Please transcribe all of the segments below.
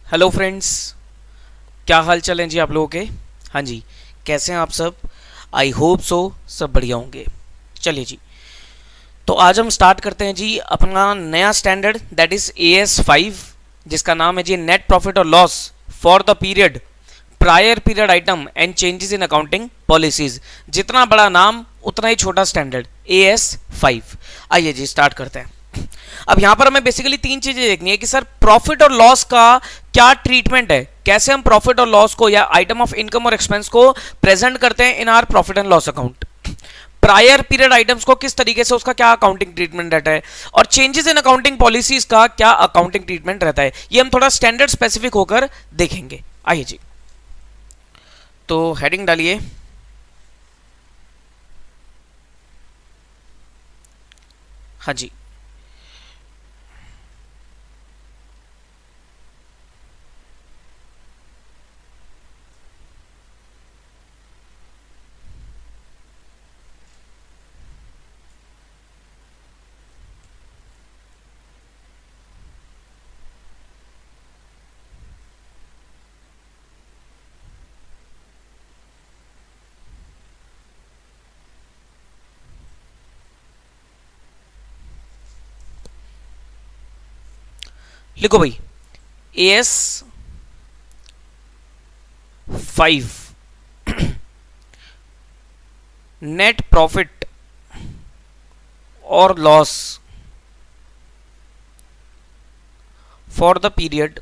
Hello friends, क्या हाल चाल है जी आप लोगों के। हाँ जी, कैसे हैं आप सब। आई होप सो सब बढ़िया होंगे। चलिए जी, तो आज हम स्टार्ट करते हैं जी अपना नया स्टैंडर्ड दैट इज AS5, जिसका नाम है जी नेट प्रॉफिट और loss for the period prior period item and changes in accounting policies. जितना बड़ा नाम उतना ही छोटा स्टैंडर्ड, AS5। आइए जी स्टार्ट करते हैं। अब यहां पर हमें बेसिकली तीन चीजें देखनी है कि सर प्रॉफिट और लॉस का क्या ट्रीटमेंट है, कैसे हम प्रॉफिट और लॉस को या आइटम ऑफ इनकम और एक्सपेंस को प्रेजेंट करते हैं इन are profit and loss account. Prior period items को किस तरीके से उसका क्या अकाउंटिंग ट्रीटमेंट रहता है, और चेंजेस इन अकाउंटिंग पॉलिसीज का क्या अकाउंटिंग ट्रीटमेंट रहता है, ये हम थोड़ा स्टैंडर्ड स्पेसिफिक होकर देखेंगे। आइए जी, तो हेडिंग डालिए। हाँ जी, लिखो भाई। AS5 नेट प्रॉफिट और loss for the period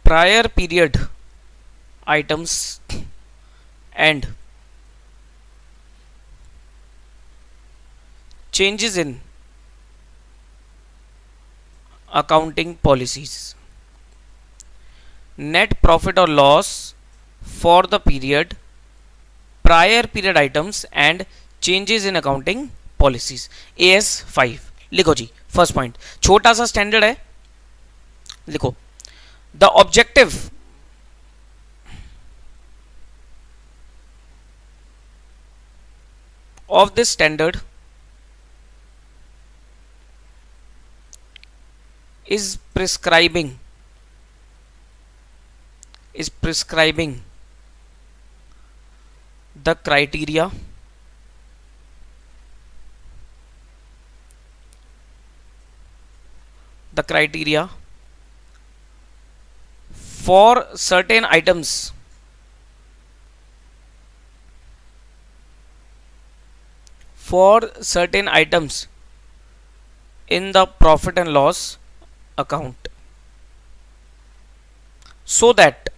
prior period items and changes in accounting policies. Net profit और loss for the period prior period items and changes in accounting policies, AS5। लिखो जी, first point छोटा सा standard है, लिखो। The objective of this standard is prescribing the criteria for certain items in the profit and loss account, so that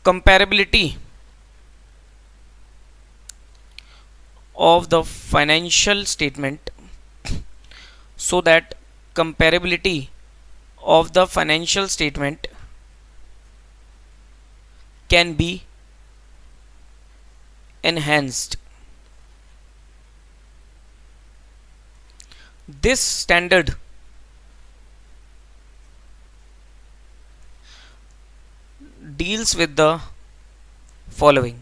comparability of the financial statement so that comparability of the financial statement can be enhanced. This standard deals with the following.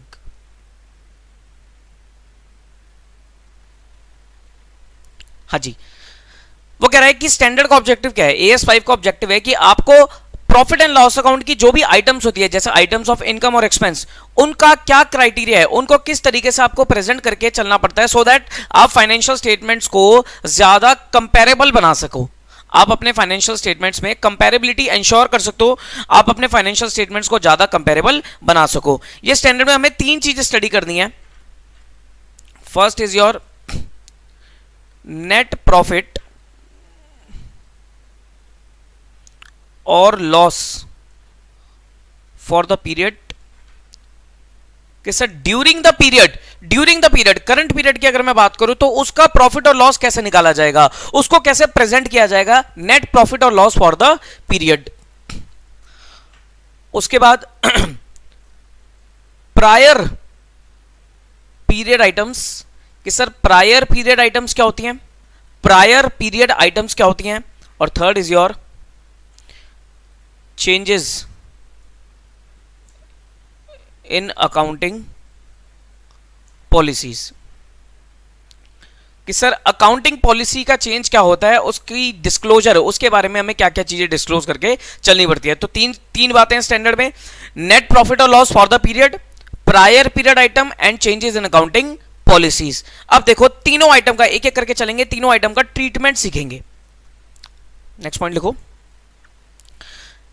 हाँ जी, वो कह रहा है कि standard का objective क्या है। AS5 का ऑब्जेक्टिव है कि आपको प्रॉफिट एंड लॉस अकाउंट की जो भी आइटम्स होती है, जैसे आइटम्स ऑफ इनकम और एक्सपेंस, उनका क्या क्राइटेरिया है, उनको किस तरीके से आपको प्रेजेंट करके चलना पड़ता है, सो दैट आप फाइनेंशियल स्टेटमेंट्स को ज्यादा कंपेरेबल बना सको। आप अपने फाइनेंशियल स्टेटमेंट्स में कंपेरेबिलिटी इंश्योर कर सकते हो, आप अपने फाइनेंशियल स्टेटमेंट्स को ज्यादा कंपेरेबल बना सको। ये स्टैंडर्ड में हमें तीन चीजें स्टडी करनी है। First is your net profit और लॉस फॉर द पीरियड कि sir during the period current period की अगर मैं बात करूं तो उसका प्रॉफिट और लॉस कैसे निकाला जाएगा, उसको कैसे प्रेजेंट किया जाएगा, नेट प्रॉफिट और लॉस फॉर द पीरियड। उसके बाद प्रायर पीरियड आइटम्स कि सर प्रायर पीरियड आइटम्स क्या होती हैं, और third is your changes in accounting policies। कि सर अकाउंटिंग पॉलिसी का चेंज क्या होता है, उसकी डिस्क्लोजर, उसके बारे में हमें क्या क्या चीजें डिस्क्लोज करके चलनी पड़ती है। तो तीन तीन बातें हैं स्टैंडर्ड में, नेट प्रॉफिट और loss for the period, prior period item and changes in accounting policies. अब देखो तीनों आइटम का एक एक करके चलेंगे, तीनों आइटम का ट्रीटमेंट सीखेंगे। नेक्स्ट पॉइंट लिखो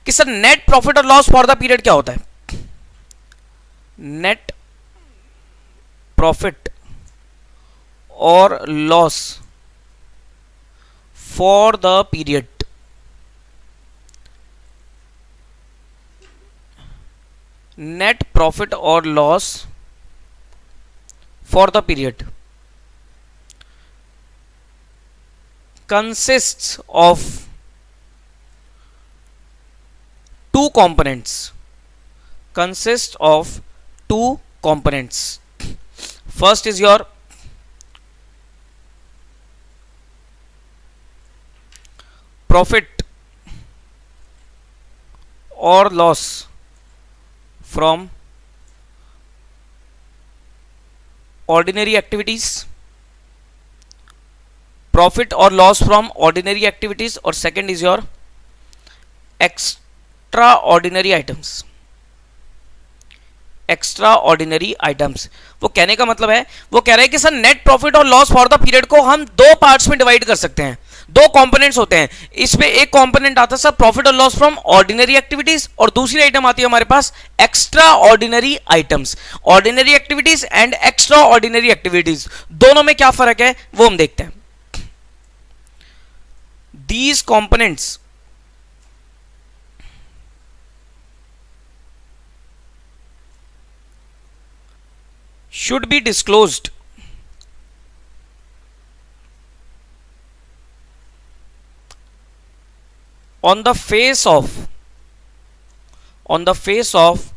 कि सर नेट प्रॉफिट और लॉस फॉर द पीरियड क्या होता है। नेट प्रॉफिट और loss for the period, net profit और loss for the period consists of two components, consists of two components. First is your profit or loss from ordinary activities, profit और loss from ordinary activities, और second is your extra ordinary items, extra ordinary items. वो कहने का मतलब है, वो कह रहे हैं कि सर नेट प्रॉफिट और लॉस फॉर द पीरियड को हम दो पार्ट्स में डिवाइड कर सकते हैं, दो कंपोनेंट्स होते हैं। इसमें एक कंपोनेंट आता है सर प्रॉफिट और लॉस फ्रॉम ऑर्डिनरी एक्टिविटीज, और दूसरी आइटम आती है हमारे पास extraordinary items. Ordinary activities and extraordinary activities, दोनों में क्या फर्क है वो हम देखते हैं। These components should be disclosed on the face of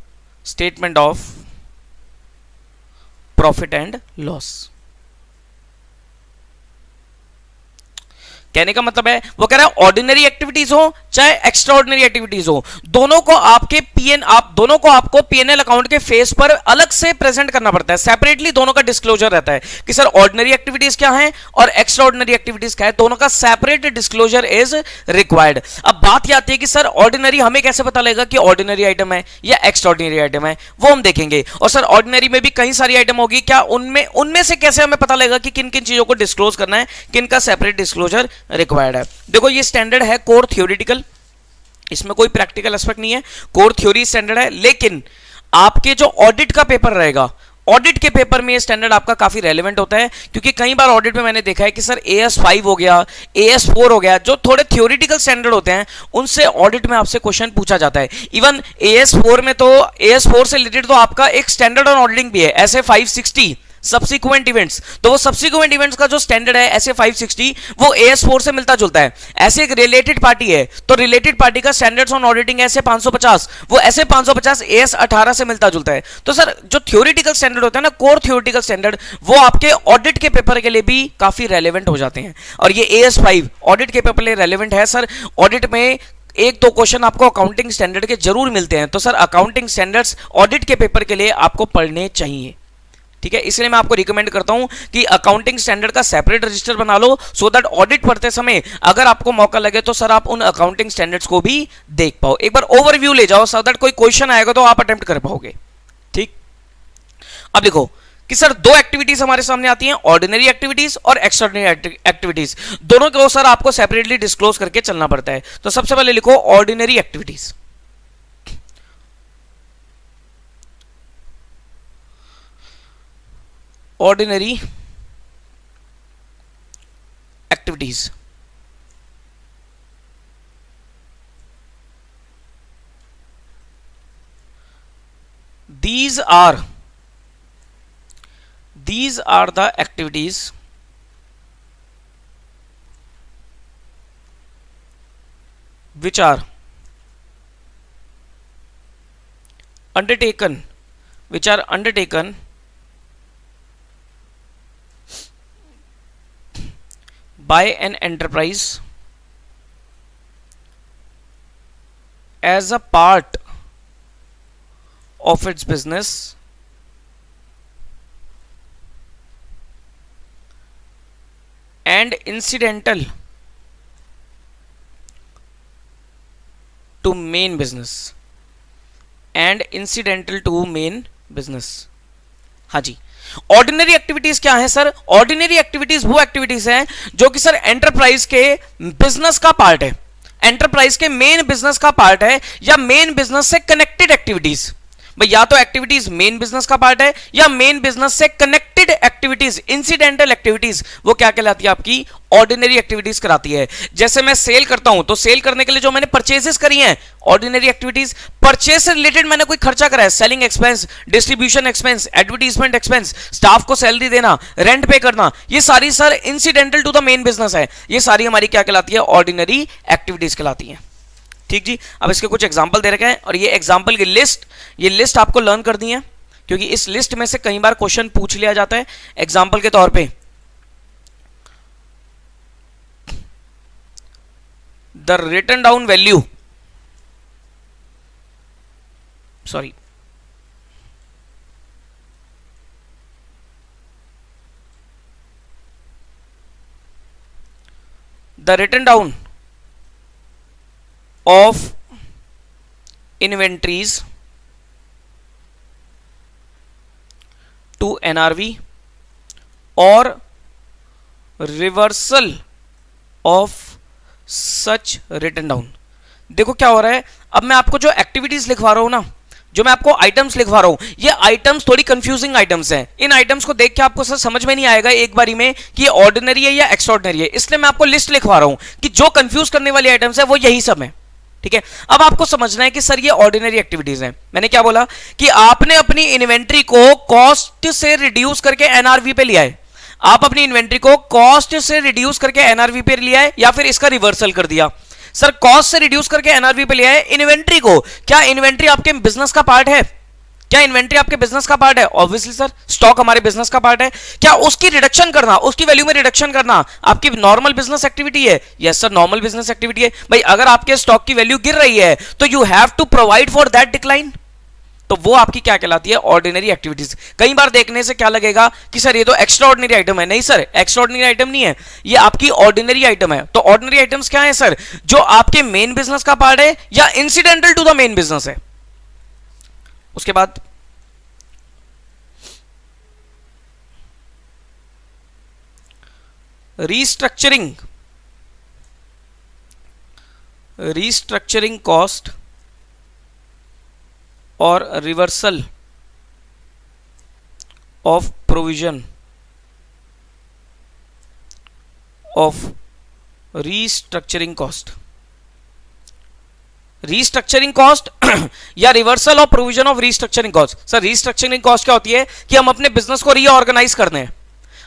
statement of profit and loss। कहने का मतलब है, वो कह रहा है ऑर्डिनरी एक्टिविटीज हो चाहे एक्स्ट्रा ऑर्डिनरी एक्टिविटीज हो, दोनों को आपके दोनों को आपको पीएनएल अकाउंट के फेस पर अलग से प्रेजेंट करना पड़ता है, सेपरेटली दोनों का डिस्क्लोजर रहता है कि सर ऑर्डिनरी एक्टिविटीज क्या है और एक्स्ट्रा ऑर्डिनरी एक्टिविटीज क्या है, दोनों का सेपरेट डिस्क्लोजर इज रिक्वायर्ड। अब बात यह आती है कि सर ऑर्डिनरी हमें कैसे पता लगेगा कि ऑर्डिनरी आइटम है या एक्स्ट्रा ऑर्डिनरी आइटम है, वो हम देखेंगे। और सर ऑर्डिनरी में भी कई सारी आइटम होगी, क्या उनमें से कैसे हमें पता लगेगा कि किन किन चीजों को डिस्क्लोज करना है, किन का सेपरेट डिस्क्लोजर रिक्वायर्ड है। देखो ये स्टैंडर्ड है कोर थ्योरेटिकल, इसमें कोई प्रैक्टिकल एस्पेक्ट नहीं है, कोर थ्योरी स्टैंडर्ड है। लेकिन आपके जो ऑडिट का पेपर रहेगा, ऑडिट के पेपर में ये स्टैंडर्ड आपका काफी रेलेवेंट होता है, क्योंकि कई बार ऑडिट में मैंने देखा है कि सर AS5 हो गया, AS4 हो गया, जो थोड़े थ्योरेटिकल स्टैंडर्ड होते हैं उनसे ऑडिट में आपसे क्वेश्चन पूछा जाता है। इवन AS4 में तो AS4 से रिलेटेड तो आपका एक स्टैंडर्ड ऑन ऑडिटिंग भी है, ऐसे 560 सब्सिक्वेंट इवेंट्स, तो वो सब्सिक्वेंट इवेंट्स का जो स्टैंडर्ड है ऐसे 560 वो AS4 से मिलता जुलता है। ऐसे एक रिलेटेड पार्टी है तो रिलेटेड पार्टी का स्टैंडर्ड्स ऑन ऑडिटिंग ऐसे 550, वो ऐसे 550 AS18 से मिलता जुलता है। तो सर जो थ्योरेटिकल स्टैंडर्ड होता है ना, कोर थ्योरेटिकल स्टैंडर्ड, वो आपके ऑडिट के पेपर के लिए भी काफी रेलेवेंट हो जाते हैं। और ये AS5 ऑडिट के पेपर के लिए रेलेवेंट है। सर ऑडिट में एक दो क्वेश्चन आपको अकाउंटिंग स्टैंडर्ड के जरूर मिलते हैं, तो सर अकाउंटिंग स्टैंडर्ड्स ऑडिट के पेपर के लिए आपको पढ़ने चाहिए, ठीक है। इसलिए मैं आपको रिकमेंड करता हूं कि अकाउंटिंग स्टैंडर्ड का सेपरेट रजिस्टर बना लो, सो दैट ऑडिट पढ़ते समय अगर आपको मौका लगे तो सर आप उन अकाउंटिंग स्टैंडर्ड्स को भी देख पाओ, एक बार ओवरव्यू ले जाओ, सो दैट कोई क्वेश्चन आएगा तो आप अटेम्प्ट कर पाओगे, ठीक। अब देखो कि सर दो एक्टिविटीज हमारे सामने आती हैं, ऑर्डिनरी एक्टिविटीज और एक्स्ट्राऑर्डिनरी एक्टिविटीज, दोनों को सर आपको सेपरेटली डिस्क्लोज करके चलना पड़ता है। तो सबसे पहले लिखो ordinary activities. Ordinary activities, these are the activities which are undertaken by an enterprise as a part of its business and incidental to main business, and incidental to main business. हाँ जी, ऑर्डिनरी एक्टिविटीज क्या है sir? Ordinary activities वो activities हैं जो कि sir enterprise के business का पार्ट है, एंटरप्राइज के मेन बिजनेस का पार्ट है, या मेन बिजनेस से कनेक्टेड एक्टिविटीज। भाई या तो एक्टिविटीज मेन बिजनेस का पार्ट है या मेन बिजनेस से कनेक्टेड एक्टिविटीज, इंसिडेंटल एक्टिविटीज, वो क्या कहलाती है? आपकी ऑर्डिनरी एक्टिविटीज कराती है। जैसे मैं सेल करता हूं तो सेल करने के लिए जो मैंने परचेजेस करी हैं, ऑर्डिनरी एक्टिविटीज। परचेज से रिलेटेड मैंने कोई खर्चा करा है, selling expense, distribution expense, advertisement expense, staff को सैलरी देना, रेंट पे करना, ये सारी sir incidental to the main business है। ये सारी हमारी क्या कहलाती है? ऑर्डिनरी एक्टिविटीज कहलाती है। ठीक जी, अब इसके कुछ एग्जाम्पल दे रखे हैं और ये एग्जाम्पल की लिस्ट, ये लिस्ट आपको लर्न करनी है क्योंकि इस लिस्ट में से कई बार क्वेश्चन पूछ लिया जाता है एग्जाम्पल के तौर पे। The written down value, sorry, the written down of inventories to NRV or reversal of such written down। देखो क्या हो रहा है, अब मैं आपको जो एक्टिविटीज लिखवा रहा हूं ना, जो मैं आपको आइटम्स लिखवा रहा हूं, ये आइटम्स थोड़ी कंफ्यूजिंग आइटम्स हैं। इन आइटम्स को देख के आपको सर समझ में नहीं आएगा एक बारी में कि ये ऑर्डिनरी है या एक्स्ट्राऑर्डिनरी है, इसलिए मैं आपको लिस्ट लिखवा रहा हूं कि जो कंफ्यूज करने वाली आइटम्स है वो यही सब है। ठीक है, अब आपको समझना है कि सर ये ऑर्डिनरी एक्टिविटीज हैं। मैंने क्या बोला कि आपने अपनी इन्वेंट्री को कॉस्ट से रिड्यूस करके एनआरवी पे लिया है, आप अपनी इन्वेंट्री को कॉस्ट से रिड्यूस करके एनआरवी पे लिया है या फिर इसका रिवर्सल कर दिया। सर कॉस्ट से रिड्यूस करके एनआरवी पे लिया है इन्वेंट्री को। क्या इन्वेंट्री आपके बिजनेस का पार्ट है? क्या इन्वेंट्री आपके बिजनेस का पार्ट है? ऑब्वियसली सर, स्टॉक हमारे बिजनेस का पार्ट है। क्या उसकी रिडक्शन करना, उसकी वैल्यू में रिडक्शन करना आपकी नॉर्मल बिजनेस एक्टिविटी है? Yes sir, normal business activity है। भाई अगर आपके स्टॉक की वैल्यू गिर रही है तो you have to provide for that decline, तो वो आपकी क्या कहलाती है? Ordinary activities. कई बार देखने से क्या लगेगा कि सर ये तो एक्स्ट्रा ऑर्डिनरी आइटम है। नहीं सर, एक्स्ट्रा ऑर्डिनरी आइटम नहीं है, ये आपकी ऑर्डिनरी आइटम है। तो ऑर्डिनरी आइटम्स क्या है सर? जो आपके मेन बिजनेस का पार्ट है या incidental to the main business है। उसके बाद रीस्ट्रक्चरिंग, रीस्ट्रक्चरिंग कॉस्ट और reversal of provision of restructuring cost. Restructuring cost या reversal of provision of restructuring cost. Sir restructuring cost क्या होती है कि हम अपने बिजनेस को रीऑर्गेनाइज करते हैं,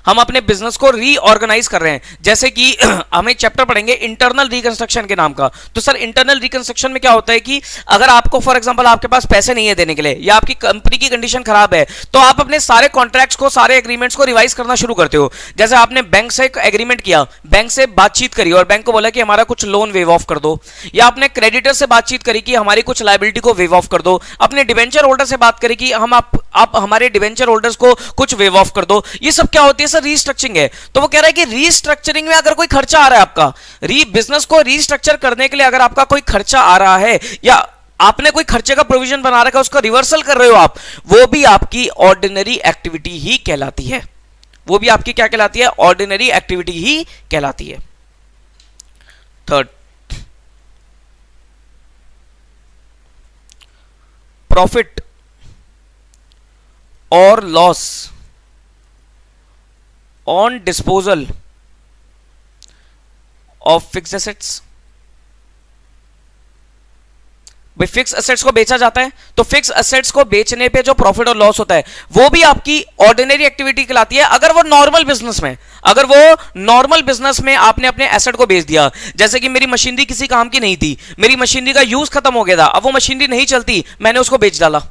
हम अपने बिजनेस को रीऑर्गेनाइज कर रहे हैं। जैसे कि हम एक चैप्टर पढ़ेंगे इंटरनल रिकंस्ट्रक्शन के नाम का। तो सर इंटरनल रिकंस्ट्रक्शन में क्या होता है कि अगर आपको फॉर एग्जांपल आपके पास पैसे नहीं है देने के लिए या आपकी कंपनी की कंडीशन खराब है, तो आप अपने सारे कॉन्ट्रैक्ट्स को, सारे एग्रीमेंट्स को रिवाइज करना शुरू करते हो। जैसे आपने बैंक से एक एग्रीमेंट किया, बैंक से बातचीत करी और बैंक को बोला कि हमारा कुछ लोन वेव ऑफ कर दो, या आपने क्रेडिटर से बातचीत करी कि हमारी कुछ लायबिलिटी को वेव ऑफ कर दो, अपने डिबेंचर होल्डर से बात करी कि हम आप हमारे डिबेंचर होल्डर्स को कुछ वेव ऑफ कर दो। ये सब क्या होती है सर? रीस्ट्रक्चरिंग है। तो वो कह रहा है कि रीस्ट्रक्चरिंग में अगर कोई खर्चा आ रहा है आपका, बिजनेस को रीस्ट्रक्चर करने के लिए अगर आपका कोई खर्चा आ रहा है या आपने कोई खर्चे का प्रोविजन बना रखा है, उसका रिवर्सल कर रहे हो आप, वो भी आपकी ऑर्डिनरी एक्टिविटी ही कहलाती है। वो भी आपकी क्या कहलाती है? ऑर्डिनरी एक्टिविटी ही कहलाती है। थर्ड, प्रॉफिट और loss on disposal of fixed assets. भाई फिक्स एसेट्स को बेचा जाता है, तो फिक्स एसेट्स को बेचने पे जो प्रॉफिट और लॉस होता है वो भी आपकी ऑर्डिनरी एक्टिविटी कहलाती है। अगर वो नॉर्मल बिजनेस में, अगर वो नॉर्मल बिजनेस में आपने अपने एसेट को बेच दिया, जैसे कि मेरी मशीनरी किसी काम की नहीं थी, मेरी मशीनरी का यूज खत्म हो गया था, अब वो मशीनरी नहीं चलती, मैंने उसको बेच डाला,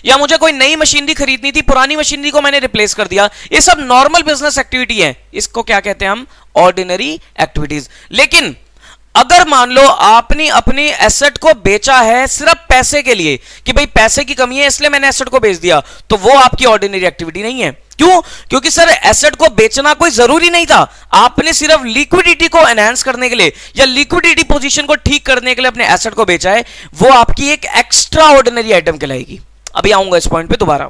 या मुझे कोई नई मशीनरी खरीदनी थी, पुरानी मशीनरी को मैंने रिप्लेस कर दिया, ये सब नॉर्मल बिजनेस एक्टिविटी है। इसको क्या कहते हैं हम? Ordinary activities. लेकिन अगर मान लो आपने अपनी एसेट को बेचा है सिर्फ पैसे के लिए कि भाई पैसे की कमी है इसलिए मैंने एसेट को बेच दिया, तो वो आपकी ऑर्डिनरी एक्टिविटी नहीं है। क्यों? क्योंकि सर एसेट को बेचना कोई जरूरी नहीं था, आपने सिर्फ लिक्विडिटी को एनहांस करने के लिए या लिक्विडिटी पोजीशन को ठीक करने के लिए अपने एसेट को बेचा है, वो आपकी एक एक्स्ट्रा ऑर्डिनरी आइटम कहलाएगी। अभी आऊंगा इस पॉइंट पे दोबारा।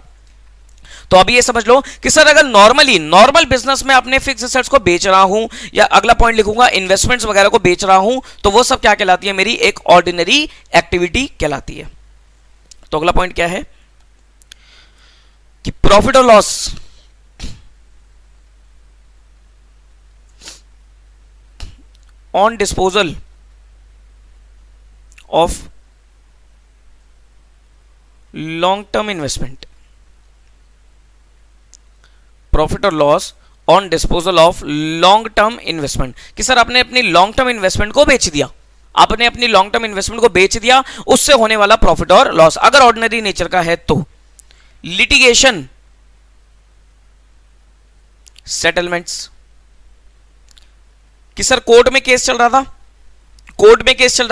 तो अभी ये समझ लो कि सर अगर नॉर्मल बिजनेस में अपने फिक्स एसेट्स को बेच रहा हूं, या अगला पॉइंट लिखूंगा इन्वेस्टमेंट्स वगैरह को बेच रहा हूं, तो वो सब क्या कहलाती है? मेरी एक ऑर्डिनरी एक्टिविटी कहलाती है। तो अगला पॉइंट क्या है कि प्रॉफिट और loss on disposal of long term investment, profit और loss on disposal of long term investment, कि सर आपने अपनी लॉन्ग टर्म इन्वेस्टमेंट को बेच दिया, आपने अपनी लॉन्ग टर्म इन्वेस्टमेंट को बेच दिया, उससे होने वाला प्रॉफिट और लॉस अगर ऑर्डिनरी नेचर का है तो। लिटिगेशन, सेटलमेंट्स, कि सर कोर्ट में केस चल रहा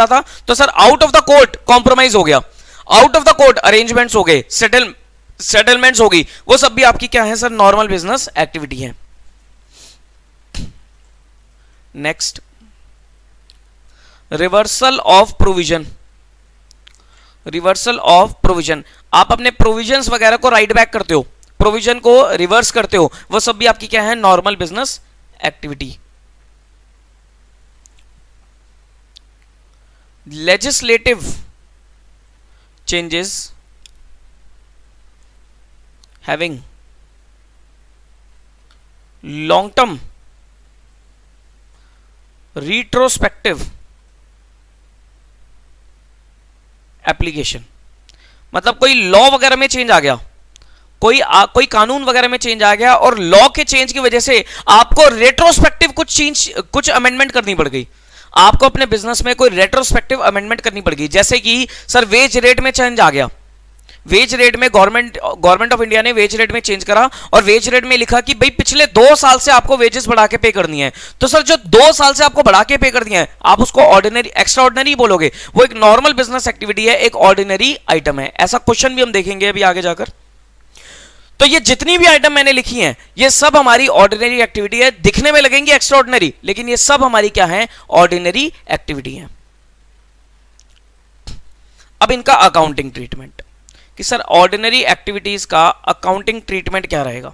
था, तो sir out of the court compromise हो गया, out of the court arrangements हो गए, सेटलमेंट्स होगी, वो सब भी आपकी क्या है सर? नॉर्मल बिजनेस एक्टिविटी है। Next, reversal of provision. Reversal of provision, आप अपने प्रोविजंस वगैरह को राइट बैक करते हो, प्रोविजन को रिवर्स करते हो, वो सब भी आपकी क्या है? Normal business activity. Legislative changes having long term retrospective application, मतलब कोई लॉ वगैरह में चेंज आ गया, कोई कानून वगैरह में चेंज आ गया और लॉ के चेंज की वजह से आपको रेट्रोस्पेक्टिव कुछ अमेंडमेंट करनी पड़ गई, आपको अपने बिजनेस में कोई रेट्रोस्पेक्टिव अमेंडमेंट करनी पड़ गई। जैसे कि सर वेज रेट में चेंज आ गया, वेज रेट में गवर्नमेंट ऑफ इंडिया ने वेज रेट में चेंज करा और वेज रेट में लिखा कि भाई पिछले 2 साल से आपको वेजेस बढ़ा के पे करनी है। तो सर जो 2 साल से आपको बढ़ा के पे कर दिया है, आप उसको ऑर्डिनरी एक्स्ट्रा ऑर्डिनरी बोलोगे, वो एक नॉर्मल बिजनेस एक्टिविटी है, एक ऑर्डिनरी आइटम है। ऐसा क्वेश्चन भी हम देखेंगे अभी आगे जाकर। तो ये जितनी भी आइटम मैंने लिखी हैं, ये सब हमारी ऑर्डिनरी एक्टिविटी है, दिखने में लगेंगी एक्स्ट्रा ऑर्डिनरी, लेकिन ये सब हमारी क्या है? ऑर्डिनरी एक्टिविटी है। अब इनका अकाउंटिंग ट्रीटमेंट, कि सर ऑर्डिनरी एक्टिविटीज का अकाउंटिंग ट्रीटमेंट क्या रहेगा?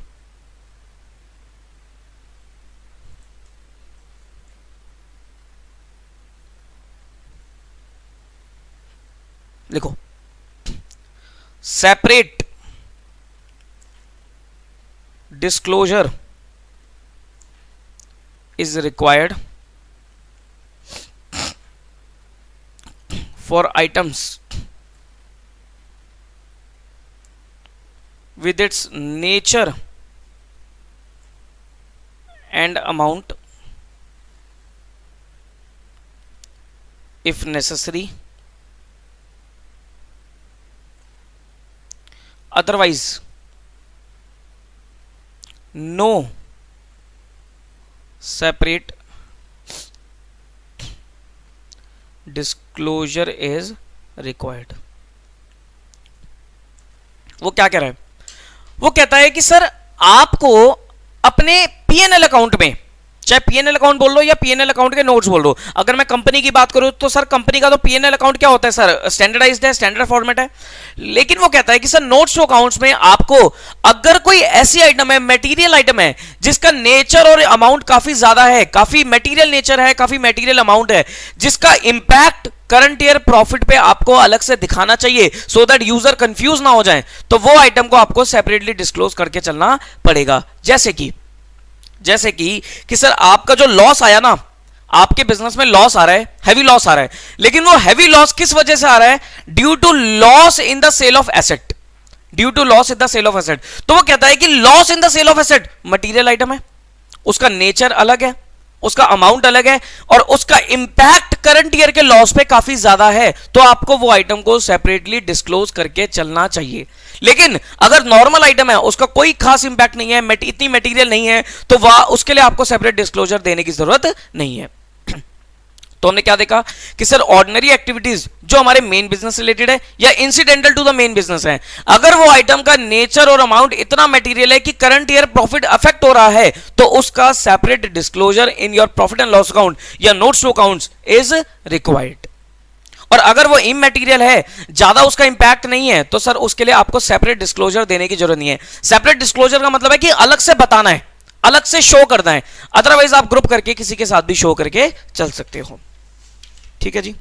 लिखो, separate disclosure is required for items with its nature and amount if necessary, otherwise no separate disclosure is required। वो क्या कह रहा है? वो कहता है कि सर आपको अपने पीएनएल अकाउंट में, चाहे पीएनएल अकाउंट बोल लो या पीएनएल अकाउंट के नोट्स बोल दो, अगर मैं कंपनी की बात करूं तो सर कंपनी का तो पीएनएल अकाउंट क्या होता है सर? स्टैंडर्डाइज्ड है, स्टैंडर्ड फॉर्मेट है। लेकिन वो कहता है कि सर नोट्स टू अकाउंट्स में आपको अगर कोई ऐसी आइटम है, मटेरियल आइटम है, जिसका नेचर और अमाउंट काफी ज्यादा है, काफी मटेरियल नेचर है, काफी मटेरियल अमाउंट है, जिसका इंपैक्ट करंट ईयर प्रॉफिट पे आपको अलग से दिखाना चाहिए सो दैट यूजर कंफ्यूज ना हो जाए, तो वो आइटम को आपको सेपरेटली डिस्क्लोज करके चलना पड़ेगा। जैसे कि सर आपका जो लॉस आया ना, आपके बिजनेस में लॉस आ रहा है, हैवी लॉस आ रहा है, लेकिन वो हैवी लॉस किस वजह से आ रहा है? Due to loss in the sale of asset, due to loss in the sale of asset. तो वो कहता है कि loss in the sale of asset material item है, उसका नेचर अलग है, उसका अमाउंट अलग है और उसका इंपैक्ट करंट ईयर के लॉस पे काफी ज्यादा है, तो आपको वो आइटम को सेपरेटली डिस्क्लोज करके चलना चाहिए। लेकिन अगर नॉर्मल आइटम है, उसका कोई खास इंपैक्ट नहीं है, इतनी मटेरियल नहीं है, तो वह उसके लिए आपको सेपरेट डिस्क्लोजर देने की जरूरत नहीं है। तो हमने क्या देखा कि सर ऑर्डिनरी एक्टिविटीज जो हमारे मेन बिजनेस रिलेटेड है या incidental to the main business है, अगर वो आइटम का नेचर और अमाउंट इतना मटेरियल है कि करंट ईयर प्रॉफिट अफेक्ट हो रहा है, तो उसका separate disclosure in your profit and loss account या notes to accounts is required. और अगर वो इमैटेरियल है, ज्यादा उसका इंपैक्ट नहीं है, तो सर उसके लिए आपको सेपरेट डिस्क्लोजर देने की जरूरत नहीं है। सेपरेट डिस्क्लोजर का मतलब है कि अलग से बताना है, अलग से शो करना है, अदरवाइज आप ग्रुप करके किसी के साथ भी शो करके चल सकते हो। ठीक है जी,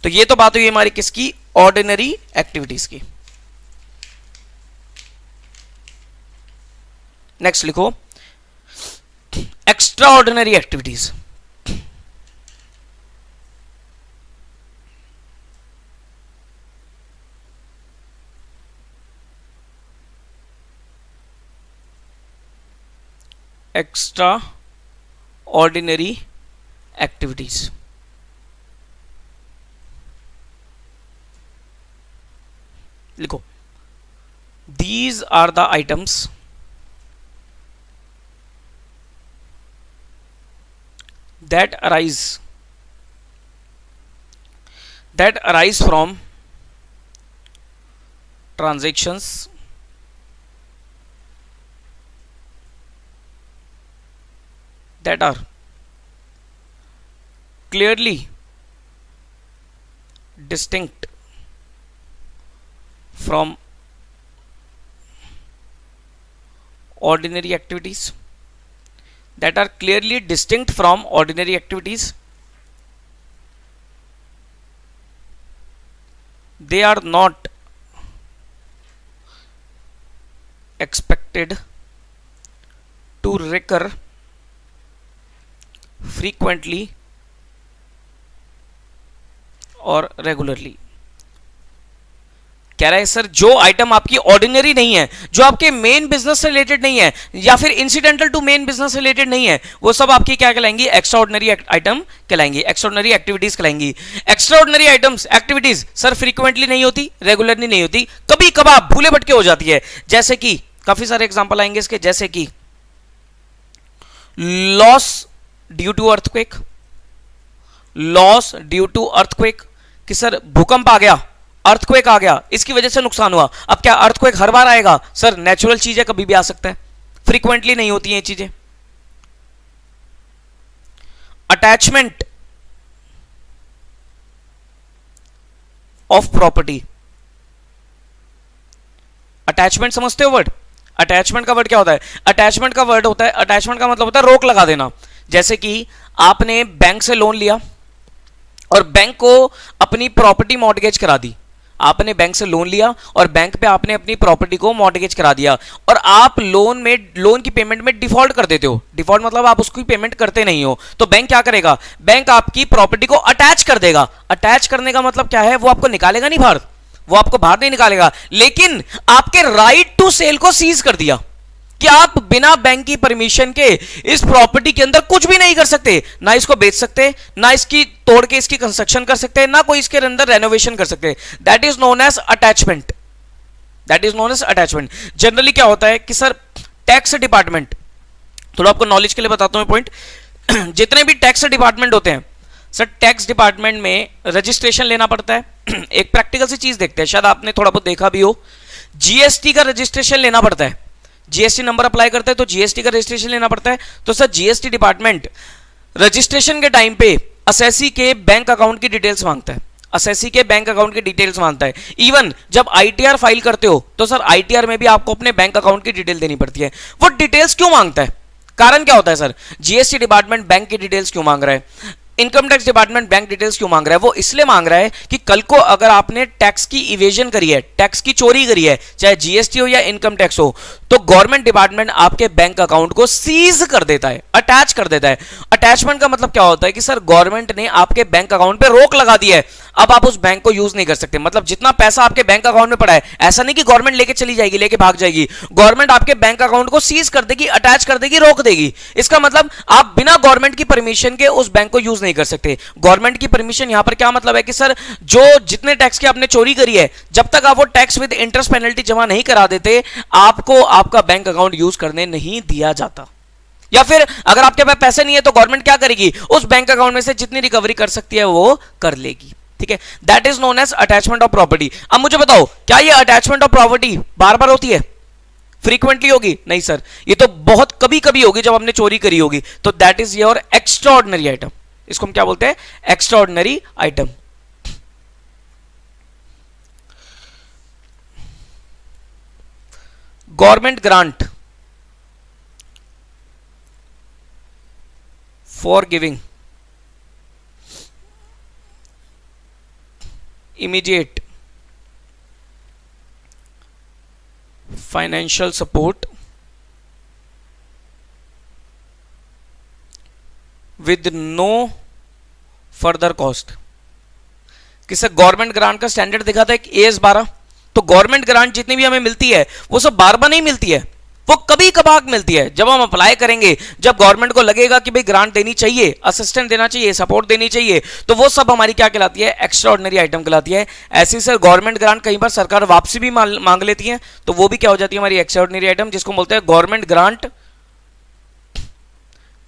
तो ये तो बात हुई हमारी किसकी, ऑर्डिनरी एक्टिविटीज की। नेक्स्ट लिखो extraordinary activities. Extraordinary activities, लिखो these are the items that arise from transactions that are clearly distinct from ordinary activities, that are clearly distinct from ordinary activities. They are not expected to recur frequently or regularly. कह रहा है sir जो item आपकी ordinary नहीं है, जो आपके main business से रिलेटेड नहीं है या फिर incidental to main business related नहीं है, वो सब आपकी क्या कहलाएंगी, एक्स्ट्रा ऑर्डिनरी आइटम कहलाएंगी, एक्स्ट्रा ऑर्डिनरी एक्टिविटीज कहलाएंगी। Extraordinary items activities sir frequently नहीं होती, रेगुलरली नहीं होती, कभी कभार भूले भटके हो जाती है। जैसे कि काफी सारे एग्जांपल आएंगे इसके, जैसे कि loss due to earthquake, loss due to earthquake, कि सर भूकंप आ गया, अर्थक्वेक आ गया, इसकी वजह से नुकसान हुआ। अब क्या अर्थक्वेक हर बार आएगा, सर नेचुरल चीज है, कभी भी आ सकता है, फ्रीक्वेंटली नहीं होती हैं ये चीजें। अटैचमेंट ऑफ प्रॉपर्टी, अटैचमेंट समझते हो वर्ड, अटैचमेंट का वर्ड क्या होता है, अटैचमेंट का वर्ड होता है, अटैचमेंट का मतलब होता है रोक लगा देना। जैसे कि आपने बैंक से लोन लिया और बैंक को अपनी प्रॉपर्टी मॉर्टगेज करा दी, आपने बैंक से लोन लिया और बैंक पे आपने अपनी प्रॉपर्टी को मॉर्टगेज करा दिया, और आप लोन की पेमेंट में डिफॉल्ट कर देते हो। डिफॉल्ट मतलब आप उसकी पेमेंट करते नहीं हो, तो बैंक क्या करेगा, बैंक आपकी प्रॉपर्टी को अटैच कर देगा। अटैच करने का मतलब क्या है, वो आपको निकालेगा नहीं बाहर, वो आपको बाहर नहीं निकालेगा, लेकिन आपके राइट टू सेल को सीज कर दिया कि आप बिना बैंक की परमिशन के इस प्रॉपर्टी के अंदर कुछ भी नहीं कर सकते, ना इसको बेच सकते, ना इसकी तोड़ के इसकी कंस्ट्रक्शन कर सकते, ना कोई इसके अंदर रेनोवेशन कर सकते। That is known as attachment, that is known as attachment. Generally क्या होता है कि सर टैक्स डिपार्टमेंट, थोड़ा आपको नॉलेज के लिए बताता हूं पॉइंट, जितने भी टैक्स डिपार्टमेंट होते हैं सर, टैक्स डिपार्टमेंट में रजिस्ट्रेशन लेना पड़ता है। एक प्रैक्टिकल सी चीज देखते हैं, शायद आपने थोड़ा बहुत देखा भी हो, जीएसटी का रजिस्ट्रेशन लेना पड़ता है। जीएसटी नंबर अप्लाई करते हैं तो जीएसटी का रजिस्ट्रेशन लेना पड़ता है। तो सर जीएसटी डिपार्टमेंट रजिस्ट्रेशन के टाइम पे असेसी के बैंक अकाउंट की डिटेल्स मांगता है, असेसी के बैंक अकाउंट की डिटेल्स मांगता है। इवन जब आईटीआर फाइल करते हो तो सर आईटीआर में भी आपको अपने बैंक अकाउंट की डिटेल देनी पड़ती है। वो डिटेल्स क्यों मांगता है, कारण क्या होता है सर, जीएसटी डिपार्टमेंट बैंक की डिटेल्स क्यों मांग रहा है, income tax department bank details क्यों मांग रहा है, वो इसलिए मांग रहा है कि कल को अगर आपने टैक्स की इवेजन करी है, टैक्स की चोरी करी है, चाहे जीएसटी हो या इनकम टैक्स हो, तो गवर्नमेंट डिपार्टमेंट आपके बैंक अकाउंट को सीज कर देता है, अटैच कर देता है। अटैचमेंट का मतलब क्या होता है कि सर गवर्नमेंट ने आपके बैंक अकाउंट पे रोक लगा दी है, अब आप उस बैंक को यूज नहीं कर सकते। मतलब जितना पैसा आपके बैंक अकाउंट में पड़ा है, ऐसा नहीं कि गवर्नमेंट लेके चली जाएगी, लेके भाग जाएगी, गवर्नमेंट आपके बैंक अकाउंट को सीज कर देगी, अटैच कर देगी, रोक देगी। इसका मतलब आप बिना गवर्नमेंट की परमिशन के उस बैंक को यूज नहीं कर सकते। गवर्नमेंट की परमिशन यहां पर क्या मतलब है कि सर जो जितने टैक्स की आपने चोरी करी है, जब तक आप वो टैक्स विद इंटरेस्ट पेनल्टी जमा नहीं करा देते, आपको आपका बैंक अकाउंट यूज करने नहीं दिया जाता। या फिर अगर आपके पास पैसे नहीं है तो गवर्नमेंट क्या करेगी, उस बैंक अकाउंट में से जितनी रिकवरी कर सकती है वो कर लेगी। ठीक है, that is known as attachment of property. अब मुझे बताओ, क्या ये अटैचमेंट ऑफ प्रॉपर्टी बार बार होती है, फ्रीक्वेंटली होगी? नहीं सर, ये तो बहुत कभी कभी होगी जब हमने चोरी करी होगी। तो that is your extra ordinary item. इसको हम क्या बोलते हैं? Extra ordinary item. Government grant for giving immediate financial support with no further cost। किसे गवर्नमेंट ग्रांट का स्टैंडर्ड दिखा था एक AS12। तो गवर्नमेंट ग्रांट जितनी भी हमें मिलती है वो सब बार बार नहीं मिलती है, वो कभी कभार मिलती है। जब हम अप्लाई करेंगे, जब गवर्नमेंट को लगेगा कि भाई ग्रांट देनी चाहिए, असिस्टेंस देना चाहिए, सपोर्ट देनी चाहिए, तो वो सब हमारी क्या कहलाती है? एक्स्ट्रा ऑर्डिनरी आइटम कहलाती है। ऐसी सर गवर्नमेंट ग्रांट कई बार सरकार वापसी भी मांग लेती है, तो वो भी क्या हो जाती है? हमारी एक्स्ट्रा ऑर्डिनरी आइटम, जिसको बोलते हैं government grant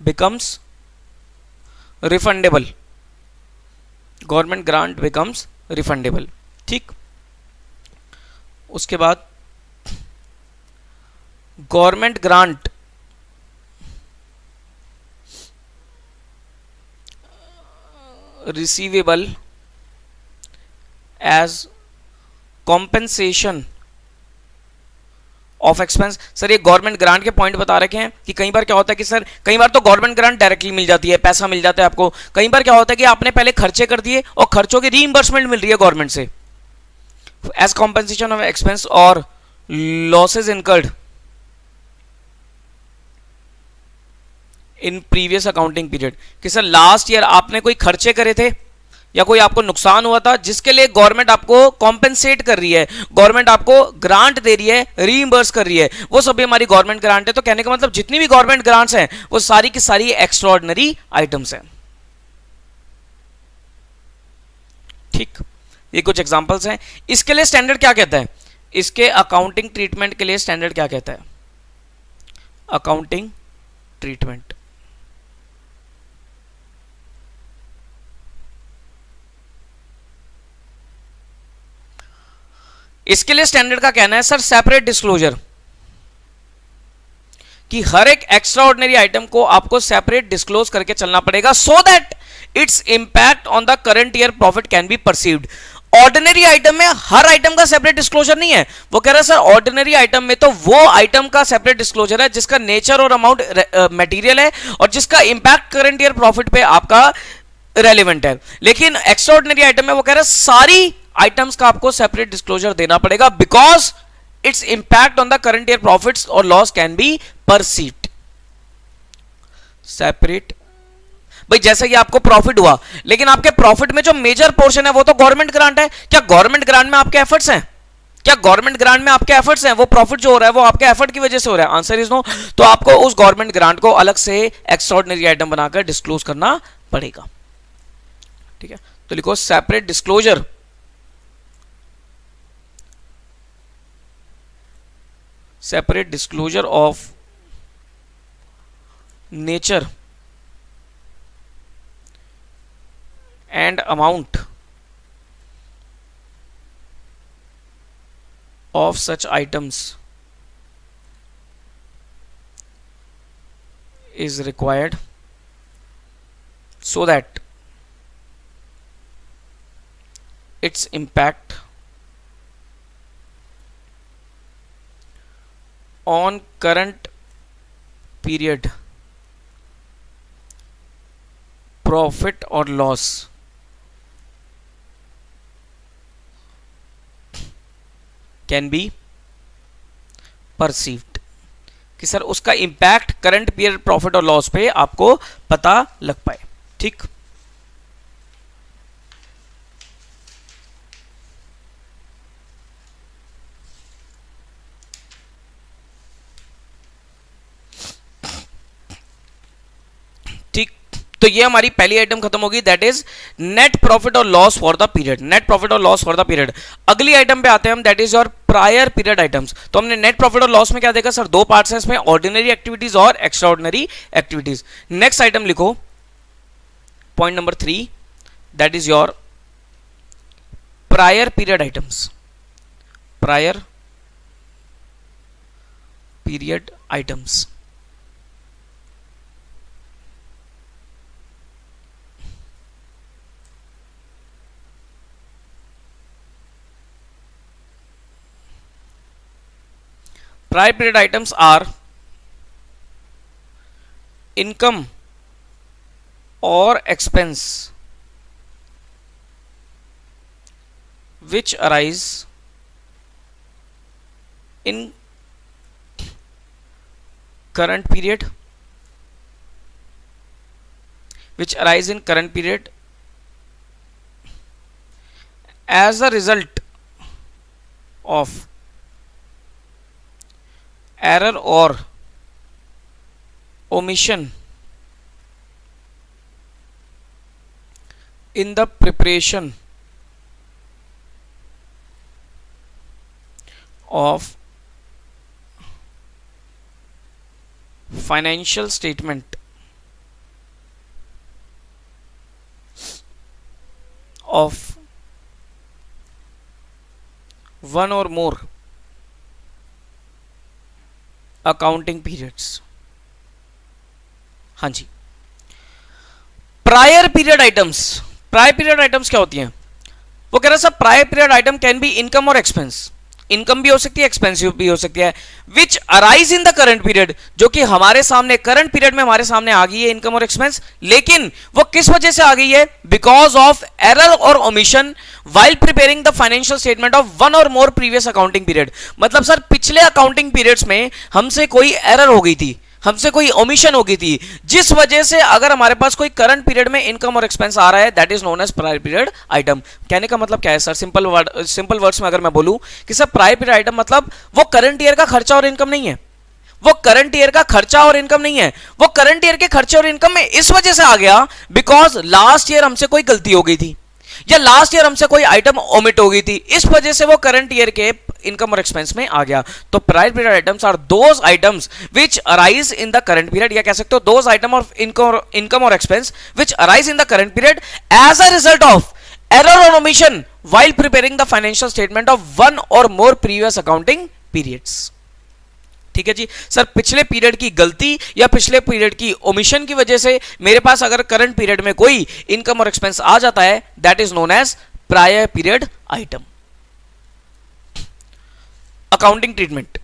becomes refundable. Government grant becomes refundable. ठीक, उसके बाद government grant receivable as compensation of expense. Sir ये गवर्नमेंट ग्रांट के पॉइंट बता रखे हैं कि कई बार क्या होता है कि सर कई बार तो गवर्नमेंट ग्रांट डायरेक्टली मिल जाती है, पैसा मिल जाता है आपको। कई बार क्या होता है कि आपने पहले खर्चे कर दिए और खर्चों की रीइंबर्समेंट मिल रही है गवर्नमेंट से, एज कॉम्पेंसेशन ऑफ एक्सपेंस और losses incurred in previous accounting period. कि सर लास्ट ईयर आपने कोई खर्चे करे थे या कोई आपको नुकसान हुआ था, जिसके लिए गवर्नमेंट आपको कॉम्पेंसेट कर रही है, गवर्नमेंट आपको ग्रांट दे रही है, रीइंबर्स कर रही है, वो सभी हमारी गवर्नमेंट ग्रांट है। तो कहने का मतलब जितनी भी गवर्नमेंट ग्रांट्स हैं वो सारी की सारी एक्स्ट्रा ऑर्डिनरी आइटम्स हैं। ठीक, ये कुछ एग्जांपल्स हैं। इसके लिए स्टैंडर्ड क्या कहता है? इसके अकाउंटिंग ट्रीटमेंट के लिए स्टैंडर्ड क्या कहता है? Accounting treatment. इसके लिए स्टैंडर्ड का कहना है सर सेपरेट डिस्क्लोजर, कि हर एक एक्स्ट्रा ऑर्डिनरी आइटम को आपको सेपरेट डिस्क्लोज करके चलना पड़ेगा, सो that its impact on the current year profit can be perceived. Ordinary item में हर आइटम का सेपरेट डिस्क्लोजर नहीं है। वो कह रहा है सर ऑर्डिनरी आइटम में तो वो आइटम का सेपरेट डिस्क्लोजर है जिसका नेचर और अमाउंट मटेरियल है और जिसका इंपैक्ट करंट ईयर प्रॉफिट पे आपका रेलिवेंट है। लेकिन एक्स्ट्रा ऑर्डिनरी आइटम में वो कह रहा है सारी आइटम्स का आपको सेपरेट डिस्क्लोजर देना पड़ेगा, because its impact on the current year profits और लॉस कैन बी परसीव्ड। सेपरेट भाई जैसे कि आपको प्रॉफिट हुआ, लेकिन आपके प्रॉफिट में जो मेजर पोर्शन है वो तो गवर्नमेंट ग्रांट है। क्या गवर्नमेंट ग्रांट में आपके एफर्ट्स हैं? क्या गवर्नमेंट ग्रांट में आपके एफर्ट्स हैं? वो प्रॉफिट जो हो रहा है वो आपके एफर्ट की वजह से हो रहा है? Answer is no. तो आपको उस गवर्नमेंट ग्रांट को अलग से एक्स्ट्राऑर्डिनरी आइटम बनाकर डिस्क्लोज करना पड़ेगा। ठीक है, तो लिखो separate disclosure separate disclosure of nature and amount of such items is required so that its impact on current period profit or loss can be perceived। कि सर उसका इंपैक्ट करंट पीरियड प्रॉफिट और loss पे आपको पता लग पाए। ठीक, तो ये हमारी पहली आइटम खत्म होगी, दैट इज नेट प्रॉफिट और loss for the period, net profit और लॉस फॉर द पीरियड। अगली आइटम पे आते हैं हम, that is your prior period items. तो हमने नेट प्रॉफिट और लॉस में क्या देखा सर, दो पार्ट्स हैं इसमें, ऑर्डिनरी एक्टिविटीज और extraordinary activities. Next item लिखो, point number 3, that is your prior period items, prior period items. Prior period items are income or expense which arise in current period, which arise in current period as a result of error or omission in the preparation of financial statement of one or more accounting periods. हाँ जी, prior period items, prior period items क्या होती हैं? वो कह रहा है sir prior period item can be income और एक्सपेंस, इनकम भी हो सकती है, एक्सपेंसिव भी हो सकती है, which arise in the current period, जो कि हमारे सामने करंट पीरियड में हमारे सामने आ गई है इनकम और एक्सपेंस, लेकिन वो किस वजह से आ गई है? बिकॉज ऑफ एरर और omission while preparing the financial statement of one or more previous accounting period। मतलब सर पिछले अकाउंटिंग पीरियड्स में हमसे कोई एरर हो गई थी, हमसे कोई ओमिशन हो गई थी, जिस वजह से अगर हमारे पास कोई करंट पीरियड में इनकम और एक्सपेंस आ रहा है, that is known as prior period item. कहने का मतलब क्या है सर? सिंपल वर्ड्स में अगर मैं बोलूं कि सर प्रायर पीरियड आइटम मतलब वो करंट ईयर का खर्चा और इनकम नहीं है, वो करंट ईयर का खर्चा और इनकम नहीं है, वो करंट ईयर के खर्चे और इनकम में इस वजह से आ गया बिकॉज लास्ट ईयर हमसे कोई गलती हो गई थी या लास्ट ईयर हमसे कोई आइटम ओमिट हो गई थी, इस वजह से वो करंट ईयर के इनकम और एक्सपेंस में आ गया। तो prior period items are those items which arise in the current period, या कह सकते हो दोज आइटम ऑफ इनकम और expense which arise in the current period as a result of error और omission while preparing the financial statement of one और more previous accounting periods. ठीक है जी sir, पिछले पीरियड की गलती या पिछले पीरियड की ओमिशन की वजह से मेरे पास अगर करंट पीरियड में कोई इनकम और एक्सपेंस आ जाता है, that is known as prior period item. Accounting treatment,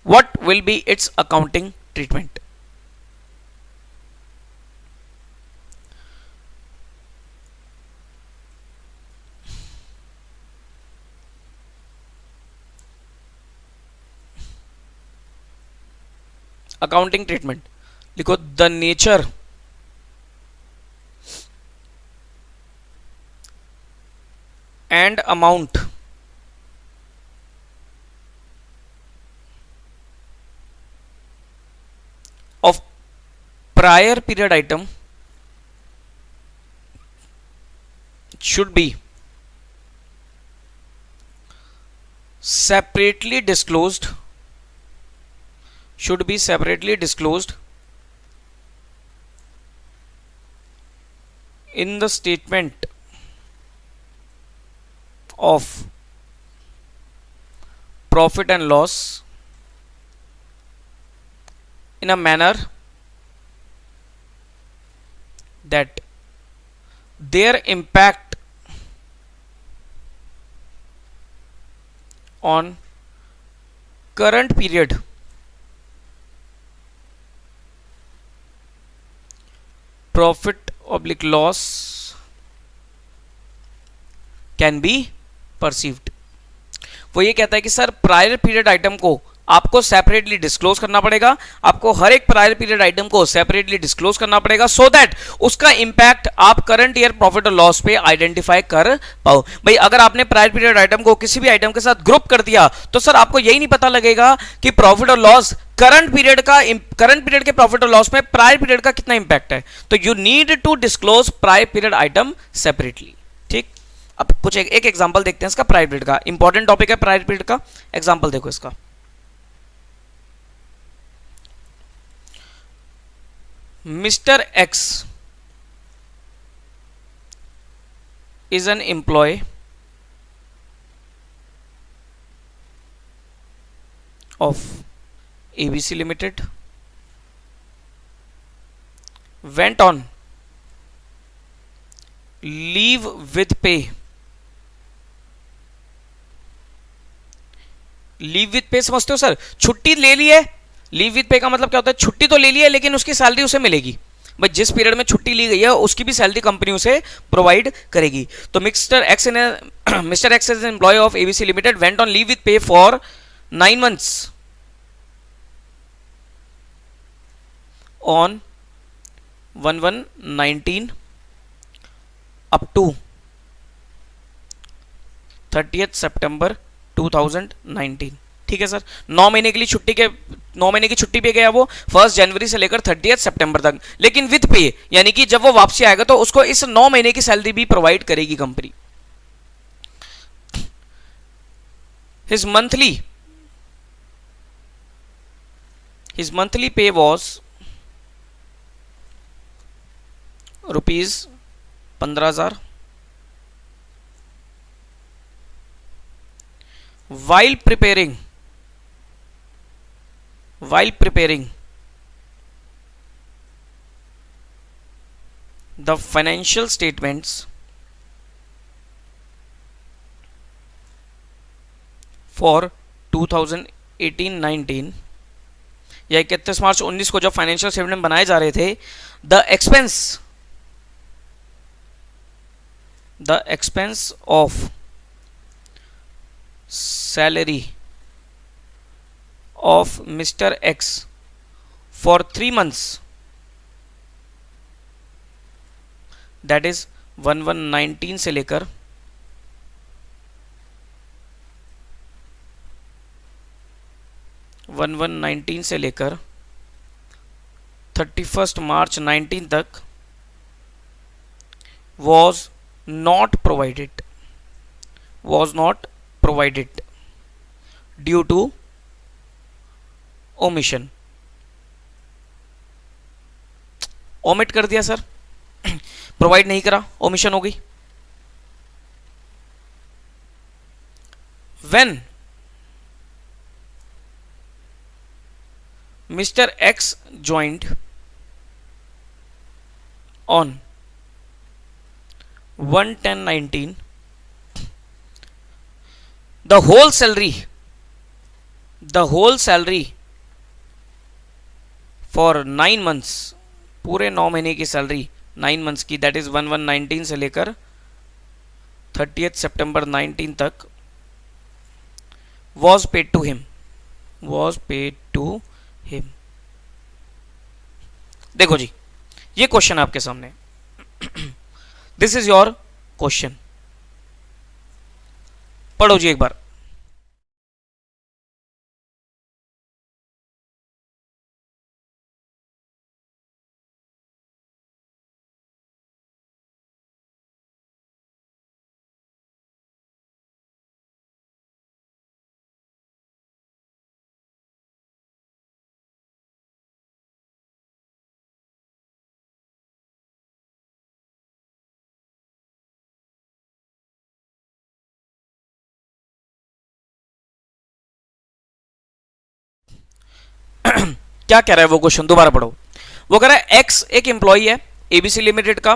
what will be its accounting treatment? Accounting treatment लिखो, the nature and amount of prior period item should be separately disclosed, should be separately disclosed in the statement of profit and loss in a manner that their impact on current period profit oblique loss can be perceived. वो ये कहता है कि sir prior period item को आपको separately disclose करना पड़ेगा, आपको हर एक प्रायर पीरियड आइटम को सेपरेटली डिस्क्लोज करना पड़ेगा, सो दैट उसका इंपैक्ट आप करंट ईयर प्रॉफिट और लॉस पे आइडेंटिफाई कर पाओ। भाई अगर आपने प्रायर पीरियड आइटम को किसी भी आइटम के साथ ग्रुप कर दिया तो सर आपको यही नहीं पता लगेगा कि प्रॉफिट और लॉस करंट पीरियड के प्रॉफिट और लॉस में प्रायर पीरियड का कितना इंपैक्ट है। तो you need to disclose prior period item separately. ठीक, अब कुछ एक एग्जांपल देखते हैं इसका, प्रायर पीरियड का इंपॉर्टेंट टॉपिक है, प्रायर पीरियड का एग्जांपल देखो इसका। Mister X is an employee of ABC Limited, went on leave with pay. Leave with पे समझते हो सर, छुट्टी ले ली है। लीव विथ पे का मतलब क्या होता है, छुट्टी तो ले ली है लेकिन उसकी सैलरी उसे मिलेगी। भाई जिस पीरियड में छुट्टी ली गई है उसकी भी सैलरी कंपनी उसे प्रोवाइड करेगी। तो mister X is employ of ABC limited went on leave with pay for 9 months on 1/1/19 up 30th September 2019। ठीक है सर, 9 महीने के लिए 9 महीने की छुट्टी पे गया वो 1 जनवरी से लेकर 30th September तक, लेकिन विद पे, यानी कि जब वो वापसी आएगा तो उसको इस 9 महीने की सैलरी भी प्रोवाइड करेगी कंपनी। हिज मंथली पे was ₹15,000 while preparing the financial statements for 2018-19 या 31 मार्च 19 को जब फाइनेंशियल स्टेटमेंट बनाए जा रहे थे, the expense of salary of Mr. X for 3 months, that is 1/1/19 से लेकर 31st March 19 तक was not provided due to omission. Omit कर दिया सर, प्रोवाइड नहीं करा, ओमिशन हो गई। When mister x joined on 1/10/19, the whole salary for 9 months, पूरे 9 महीने की सैलरी 9 months की, दैट इज 1/1/19 से लेकर 30th September 19 तक was paid to him। देखो जी, ये क्वेश्चन आपके सामने, दिस इज योर क्वेश्चन, पढ़ो जी एक बार। क्या कह रहा है वो क्वेश्चन, दोबारा पढ़ो। वो कह रहा है एक्स एक एम्प्लॉई है एबीसी लिमिटेड का,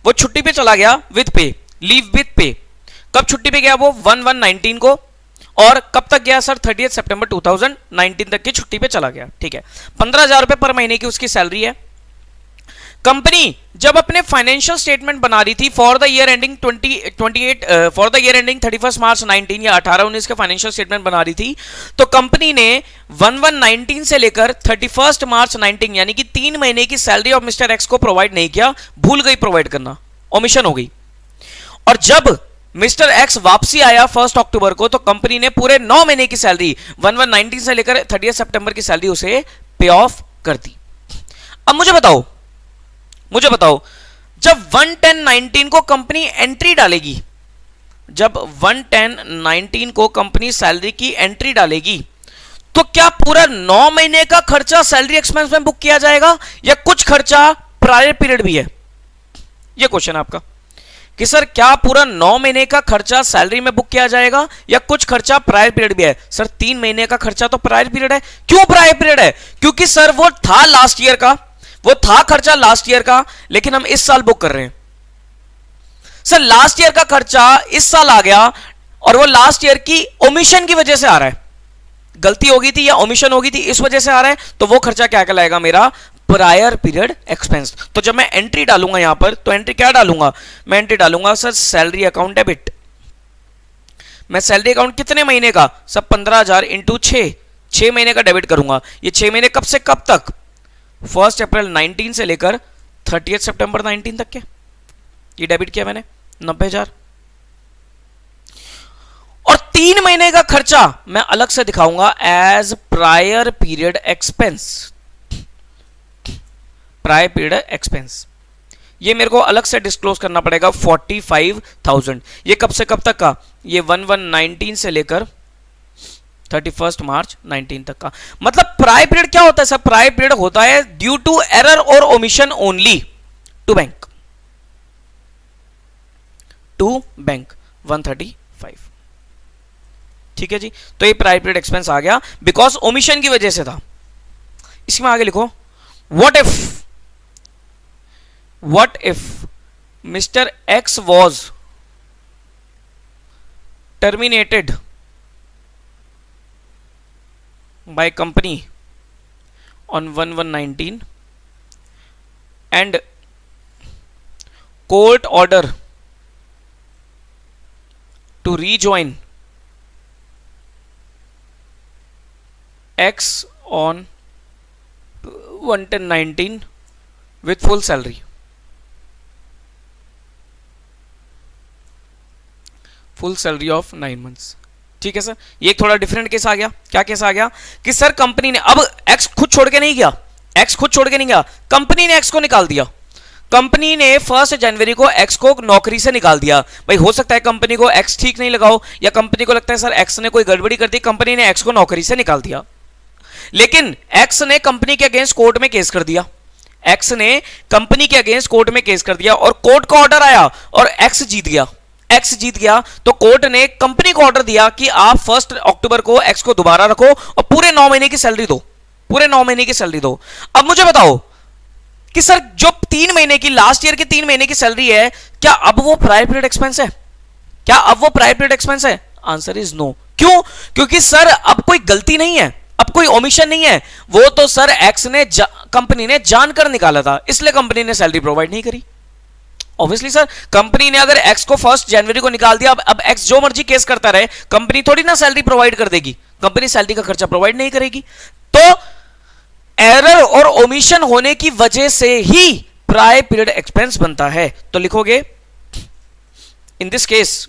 वो छुट्टी पे चला गया विद पे, लीव विद पे। कब छुट्टी पे गया वो, 1/1/19 को, और कब तक गया सर, 30th September 2019 तक की छुट्टी पे चला गया। ठीक है, 15,000 रुपए पर महीने की उसकी सैलरी है। कंपनी जब अपने फाइनेंशियल स्टेटमेंट बना रही थी फॉर द ईयर एंडिंग 31 मार्च 19 या 18-19 का फाइनेंशियल स्टेटमेंट बना रही थी, तो कंपनी ने 11-19 से लेकर 31 मार्च 19 यानी कि 3 महीने की सैलरी ऑफ मिस्टर एक्स को प्रोवाइड नहीं किया, भूल गई प्रोवाइड करना, ओमिशन हो गई। और जब मिस्टर एक्स वापसी आया 1 अक्टूबर को, तो कंपनी ने पूरे 9 महीने की सैलरी 11-19 से लेकर 30 सितंबर की सैलरी उसे पे ऑफ कर दी। अब मुझे बताओ जब 110-19 को कंपनी एंट्री डालेगी, जब 110-19 को कंपनी सैलरी की एंट्री डालेगी, तो क्या पूरा 9 महीने का खर्चा सैलरी एक्सपेंस में बुक किया जाएगा या कुछ खर्चा प्रायर पीरियड भी है? यह क्वेश्चन है आपका कि सर क्या पूरा 9 महीने का खर्चा सैलरी में बुक किया जाएगा या कुछ खर्चा प्रायर पीरियड भी है? सर 3 महीने का खर्चा तो प्रायर पीरियड है। क्यों प्रायर पीरियड है? क्योंकि सर वो था लास्ट ईयर का, वो था खर्चा लास्ट ईयर का, लेकिन हम इस साल बुक कर रहे हैं। सर लास्ट ईयर का खर्चा इस साल आ गया और वो लास्ट ईयर की ओमिशन की वजह से आ रहा है, गलती हो गई थी या ओमिशन हो गई थी इस वजह से आ रहा है, तो वो खर्चा क्या कहलाएगा? मेरा प्रायर पीरियड एक्सपेंस। तो जब मैं एंट्री डालूंगा यहां पर, तो एंट्री क्या डालूंगा? मैं एंट्री डालूंगा सर सैलरी अकाउंट डेबिट। मैं सैलरी अकाउंट कितने महीने का? सब 15,000 इंटू 6 महीने का डेबिट करूंगा। ये 6 महीने कब से कब तक? 1 अप्रैल 19 से लेकर 30 सितंबर 19 तक के ये डेबिट किया मैंने 90,000। और 3 महीने का खर्चा मैं अलग से दिखाऊंगा as prior period expense. Prior period expense ये मेरे को अलग से डिस्क्लोज करना पड़ेगा 45,000। ये कब से कब तक का? ये 11-19 से लेकर 31 मार्च 19 तक का। मतलब प्रायर पीरियड क्या होता है? सब प्रायर पीरियड होता है ड्यू टू एरर और ओमिशन ओनली टू बैंक 135। ठीक है जी, तो ये प्रायर पीरियड एक्सपेंस आ गया बिकॉज ओमिशन की वजह से था। इसमें आगे लिखो what if Mr. X was terminated by company on 11-19 and court order to rejoin X on 110-19 with full salary। Full salary of 9 months. ठीक है सर, ये एक थोड़ा डिफरेंट केस आ गया। क्या केस आ गया कि सर कंपनी ने, अब एक्स खुद छोड़ के नहीं गया, कंपनी ने एक्स को निकाल दिया। कंपनी ने 1 जनवरी को एक्स को नौकरी से निकाल दिया। भाई हो सकता है कंपनी को एक्स ठीक नहीं लगाओ, या कंपनी को लगता है सर एक्स ने कोई गड़बड़ी कर दी, कंपनी ने एक्स को नौकरी से निकाल दिया। लेकिन एक्स ने कंपनी के अगेंस्ट कोर्ट में केस कर दिया, और कोर्ट का ऑर्डर आया और एक्स जीत गया। तो कोर्ट ने कंपनी को ऑर्डर दिया कि आप 1 अक्टूबर को एक्स को दोबारा रखो और पूरे 9 महीने की सैलरी दो। अब मुझे बताओ कि सर जो 3 महीने की, लास्ट ईयर की 3 महीने की सैलरी है, क्या अब वो प्रायर पीरियड एक्सपेंस है? Answer is no. क्यों? क्योंकि सर अब कोई गलती नहीं है, अब कोई ओमिशन नहीं है, वो तो सर एक्स ने कंपनी ने जानकर निकाला था, इसलिए कंपनी ने सैलरी प्रोवाइड नहीं करी। ऑब्वियसली सर, कंपनी ने अगर एक्स को 1 जनवरी को निकाल दिया, अब एक्स जो मर्जी केस करता रहे, कंपनी थोड़ी ना सैलरी प्रोवाइड कर देगी, कंपनी सैलरी का खर्चा प्रोवाइड नहीं करेगी। तो एरर और ओमिशन होने की वजह से ही प्रायर पीरियड एक्सपेंस बनता है। तो लिखोगे in this case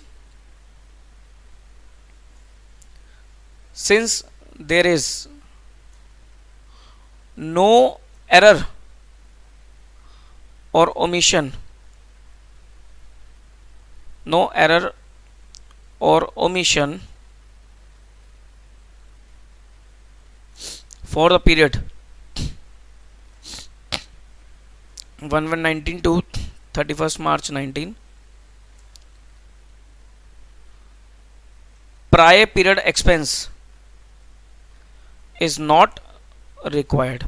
since there is no error और omission, for the period 11-19 to 31st March 19, prior period expense is not required।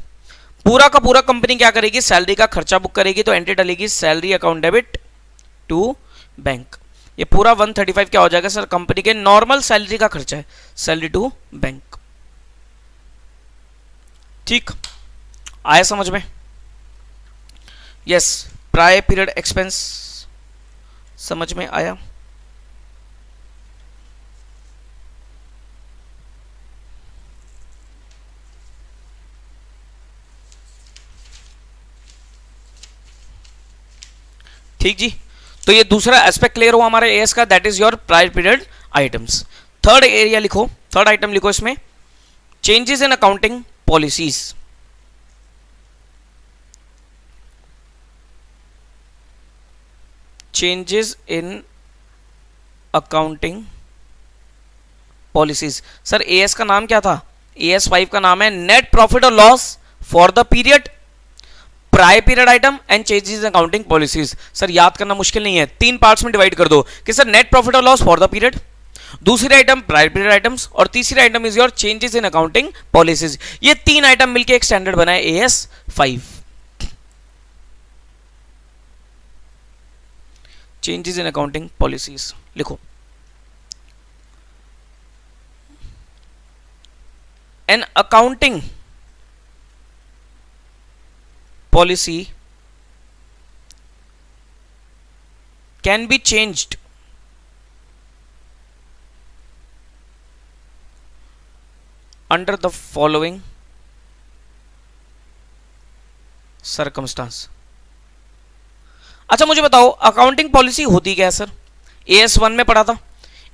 पूरा का पूरा कंपनी क्या करेगी? सैलरी का खर्चा बुक करेगी, तो एंट्री डालेगी salary account debit to bank. ये पूरा 135 क्या हो जाएगा सर? कंपनी के नॉर्मल सैलरी का खर्चा है, सैलरी टू बैंक। ठीक आया समझ में? यस, प्रायर पीरियड एक्सपेंस समझ में आया। ठीक जी, तो ये दूसरा एस्पेक्ट क्लियर हुआ हमारे एएस का, that is your prior period items. Third area लिखो, थर्ड आइटम लिखो इसमें, changes in accounting policies. Changes in accounting policies. Sir as का नाम क्या था? एएस 5 का नाम है नेट प्रॉफिट और loss for the period, prior period item and changes in accounting policies. Sir याद करना मुश्किल नहीं है, 3 पार्ट्स में डिवाइड कर दो कि सर नेट प्रॉफिट और लॉस फॉर द पीरियड, दूसरी आइटम प्रायर पीरियड आइटम्स, और तीसरी item is your changes in accounting policies. ये 3 आइटम मिलकर एक स्टैंडर्ड बना है AS 5। Changes in accounting policies लिखो। An accounting policy can be changed under the following circumstance। अच्छा मुझे बताओ अकाउंटिंग पॉलिसी होती क्या है सर? एएस 1 में पढ़ा था,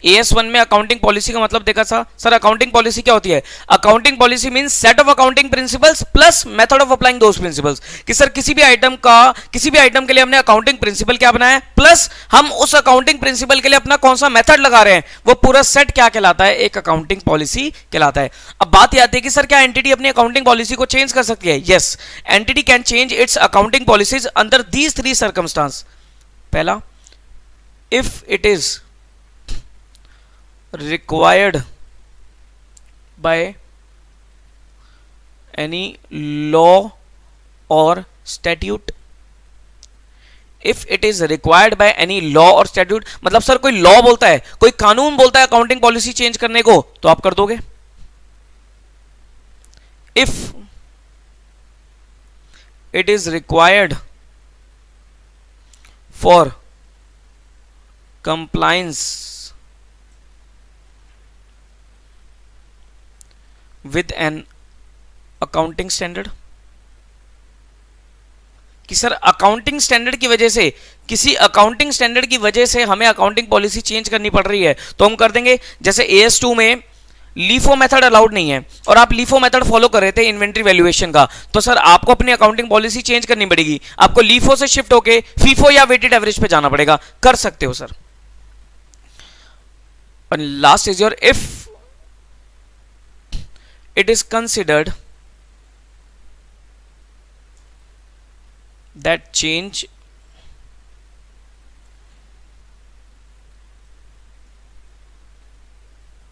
एएस 1 में अकाउंटिंग पॉलिसी का मतलब देखा था। सर अकाउंटिंग पॉलिसी क्या होती है? Accounting policy means set of accounting principles plus method of applying those principles. कि सर किसी भी आइटम के लिए हमने अकाउंटिंग प्रिंसिपल क्या बनाया है, प्लस हम उस अकाउंटिंग प्रिंसिपल के लिए अपना कौन सा मेथड लगा रहे हैं, वो पूरा सेट क्या कहलाता है? एक अकाउंटिंग पॉलिसी कहलाता है। अब बात यह आती है कि सर क्या एंटिटी अपनी अकाउंटिंग पॉलिसी को चेंज कर सकती है? Yes, entity can change its accounting policies under these 3 circumstances. पहला, if it is required by any law or statute। if it is required by any law or statute मतलब sir कोई law बोलता है, कोई कानून बोलता है अकाउंटिंग पॉलिसी चेंज करने को, तो आप कर दोगे। if it is required for compliance with an accounting standard. कि सर अकाउंटिंग स्टैंडर्ड की वजह से, किसी अकाउंटिंग स्टैंडर्ड की वजह से हमें अकाउंटिंग पॉलिसी चेंज करनी पड़ रही है, तो हम कर देंगे। जैसे एएस 2 में लीफो मेथड अलाउड नहीं है और आप लीफो मेथड फॉलो कर रहे थे इन्वेंट्री वैल्यूएशन का, तो सर आपको अपनी अकाउंटिंग पॉलिसी चेंज करनी पड़ेगी, आपको लीफो से शिफ्ट होके फीफो या वेटेड एवरेज पे जाना पड़ेगा। कर सकते हो सर। और last is your, if it is considered that change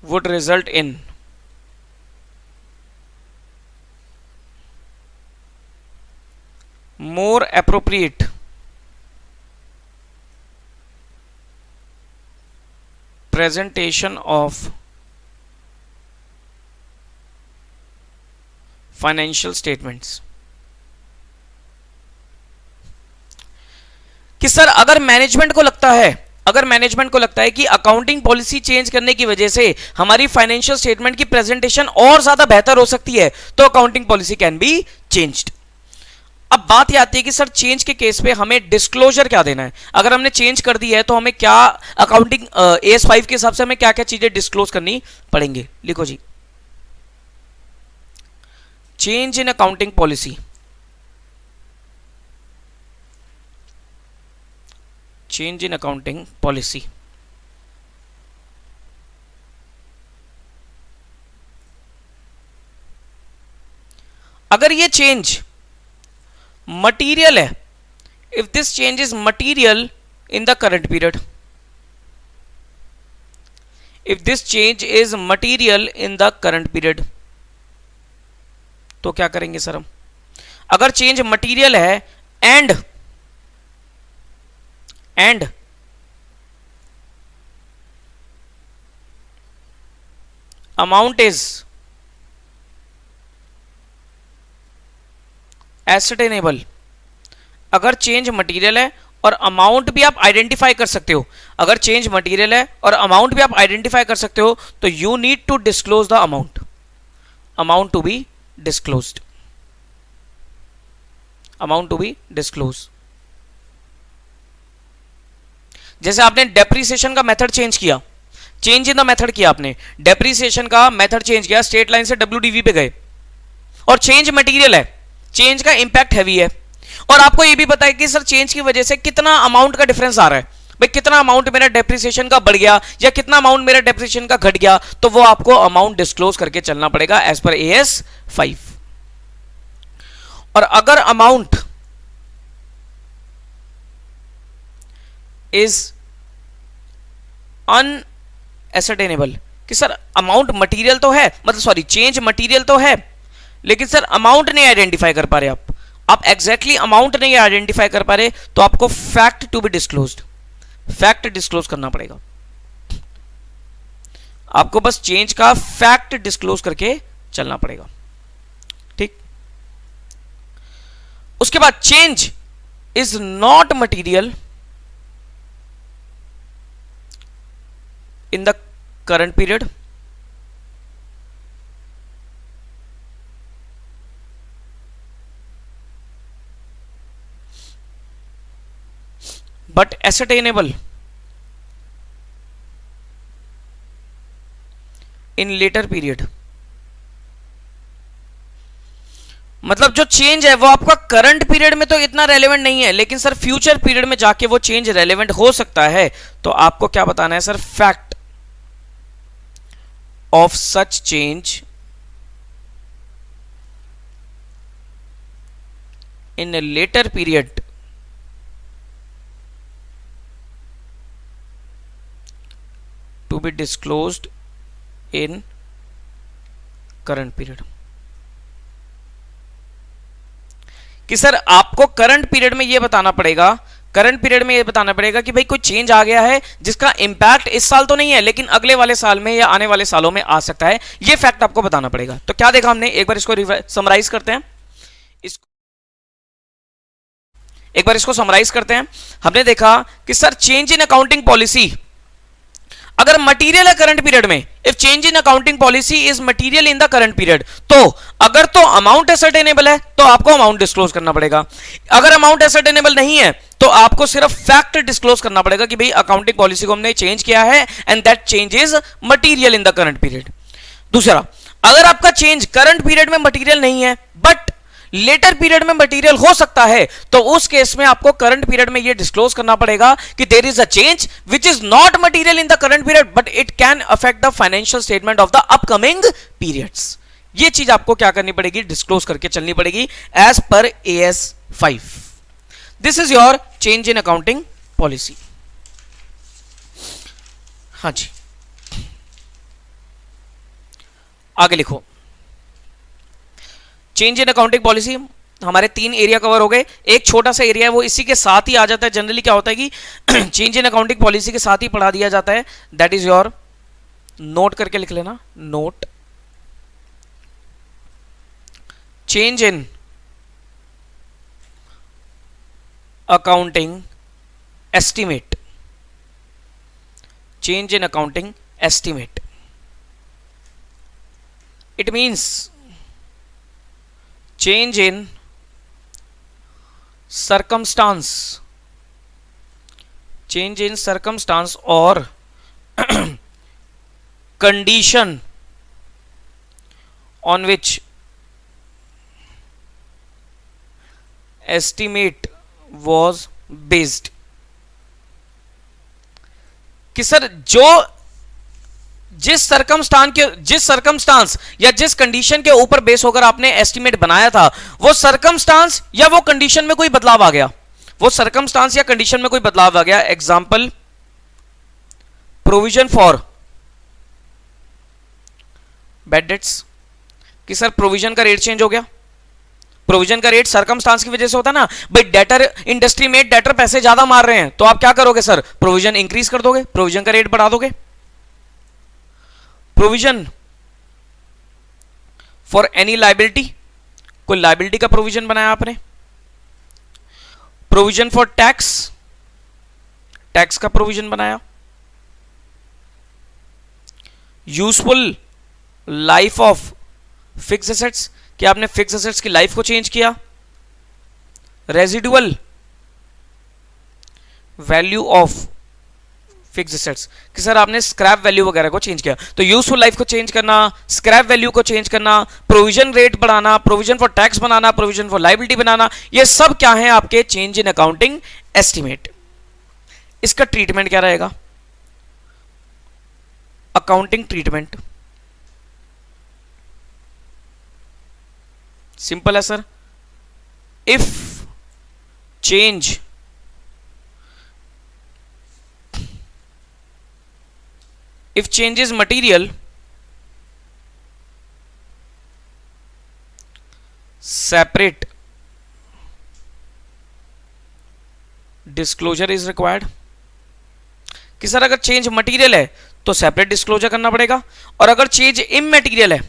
would result in more appropriate presentation of financial statements. कि सर अगर मैनेजमेंट को लगता है कि अकाउंटिंग पॉलिसी चेंज करने की वजह से हमारी फाइनेंशियल स्टेटमेंट की प्रेजेंटेशन और ज्यादा बेहतर हो सकती है, तो accounting policy can be changed. अब बात यह आती है कि सर चेंज के केस पे हमें डिस्क्लोजर क्या देना है। अगर हमने चेंज कर दी है तो हमें क्या अकाउंटिंग एएस 5 के हिसाब से हमें क्या क्या चीजें डिस्क्लोज करनी पड़ेंगे? लिखो जी, change in accounting policy। change in accounting policy। अगर ये चेंज मटीरियल है, if this change is material in the current period, if this change is material in the current period, तो क्या करेंगे सर हम? अगर चेंज मटेरियल है and amount is एसेटेनेबल अगर चेंज मटेरियल है और अमाउंट भी आप आइडेंटिफाई कर सकते हो, अगर चेंज मटेरियल है और अमाउंट भी आप आइडेंटिफाई कर सकते हो, तो you need to disclose the amount, amount to be disclosed, amount to be disclose. जैसे आपने डेप्रिसिएशन का मेथड चेंज किया, चेंज इन द मेथड किया आपने, डेप्रिसिएशन का मेथड चेंज किया, स्ट्रेट लाइन से डब्ल्यूडीवी पे गए, और चेंज मटेरियल है, चेंज का इंपैक्ट हैवी है, और आपको ये भी पता है कि सर चेंज की वजह से कितना अमाउंट का डिफरेंस आ रहा है, भाई कितना अमाउंट मेरा डेप्रिसिएशन का बढ़ गया या कितना अमाउंट मेरा डेप्रिसिएशन का घट गया, तो वो आपको अमाउंट डिस्क्लोज करके चलना पड़ेगा एज पर AS 5। और अगर अमाउंट इज अनएसर्टेनेबल, कि सर अमाउंट मटेरियल तो है, मतलब सॉरी चेंज मटेरियल तो है, लेकिन सर अमाउंट नहीं आइडेंटिफाई कर पा रहे आप एग्जैक्टली अमाउंट नहीं आइडेंटिफाई कर पा रहे, तो आपको fact to be disclosed, fact disclose करना पड़ेगा, आपको बस चेंज का फैक्ट डिस्क्लोज करके चलना पड़ेगा, ठीक। उसके बाद change is not material in the current period, but ascertainable in letter period. मतलब जो चेंज है वो आपका करंट पीरियड में तो इतना रेलेवेंट नहीं है, लेकिन सर फ्यूचर पीरियड में जाके वो चेंज रेलेवेंट हो सकता है, तो आपको क्या बताना है sir, fact of such change in letter period to be disclosed in current period। कि सर आपको करंट पीरियड में ये बताना पड़ेगा, करंट पीरियड में ये बताना पड़ेगा कि भाई कोई चेंज आ गया है जिसका इंपैक्ट इस साल तो नहीं है लेकिन अगले वाले साल में या आने वाले सालों में आ सकता है, ये फैक्ट आपको बताना पड़ेगा। तो क्या देखा हमने, एक बार इसको समराइज करते हैं, एक बार इसको समराइज करते हैं। हमने देखा कि sir change in accounting policy अगर मटेरियल है करंट पीरियड में, if change in accounting policy is material in the current period, तो अगर तो अमाउंट असर्टेनेबल है तो आपको अमाउंट डिस्क्लोज करना पड़ेगा, अगर अमाउंट असर्टेनेबल नहीं है तो आपको सिर्फ फैक्ट डिस्क्लोज करना पड़ेगा कि भाई अकाउंटिंग पॉलिसी को हमने चेंज किया है and that change is material in the current period. दूसरा, अगर आपका चेंज करंट पीरियड में मटेरियल नहीं है बट लेटर पीरियड में मटेरियल हो सकता है, तो उस केस में आपको करंट पीरियड में यह डिस्क्लोज करना पड़ेगा कि there is a change which is not material in the current period but it can affect the financial statement of the upcoming periods. ये चीज आपको क्या करनी पड़ेगी, डिस्क्लोज करके चलनी पड़ेगी एज पर AS 5। This is your change in accounting policy. हाँ जी, आगे लिखो। चेंज इन अकाउंटिंग पॉलिसी हमारे 3 एरिया कवर हो गए, एक छोटा सा एरिया है वो इसी के साथ ही आ जाता है। जनरली क्या होता है कि चेंज इन अकाउंटिंग पॉलिसी के साथ ही पढ़ा दिया जाता है, दैट इज योर, नोट करके लिख लेना, note change in accounting estimate, change in accounting estimate, it means change in circumstance, change in circumstance or condition on which estimate was based। कि सर जो जिस सरकमस्टांस या जिस कंडीशन के ऊपर बेस होकर आपने एस्टिमेट बनाया था, वो सरकमस्टांस या वो कंडीशन में कोई बदलाव आ गया, वो सरकमस्टांस या कंडीशन में कोई बदलाव आ गया। Example, provision for bad debts, कि सर प्रोविजन का रेट चेंज हो गया, प्रोविजन का रेट सरकमस्टांस की वजह से होता है ना, भाई डेटर, इंडस्ट्री में डेटर पैसे ज्यादा मार रहे हैं तो आप क्या करोगे सर, प्रोविजन इंक्रीज कर दोगे, प्रोविजन का रेट बढ़ा दोगे। प्रोविजन फॉर एनी लाइबिलिटी, कोई लाइबिलिटी का प्रोविजन बनाया आपने, प्रोविजन फॉर टैक्स, टैक्स का प्रोविजन बनाया। Useful life of fix assets, कि आपने फिक्स एसेट्स की लाइफ को चेंज किया। Residual value of fix assets, कि सर आपने स्क्रैप वैल्यू वगैरह को चेंज किया। तो यूजफुल लाइफ को चेंज करना, स्क्रैप वैल्यू को चेंज करना, प्रोविजन रेट बढ़ाना, provision for tax banana, provision for liability बनाना, ये सब क्या है आपके चेंज इन अकाउंटिंग एस्टिमेट। इसका ट्रीटमेंट क्या रहेगा? अकाउंटिंग ट्रीटमेंट सिंपल है sir. If change is material, separate disclosure is required। कि सर अगर चेंज मटेरियल है तो सेपरेट डिस्क्लोजर करना पड़ेगा, और अगर चेंज इममटेरियल है,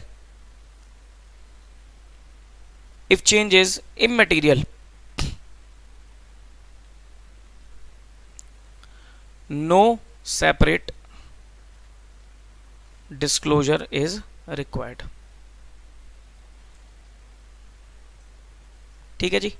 if change is immaterial, no separate disclosure is required. ठीक है जी।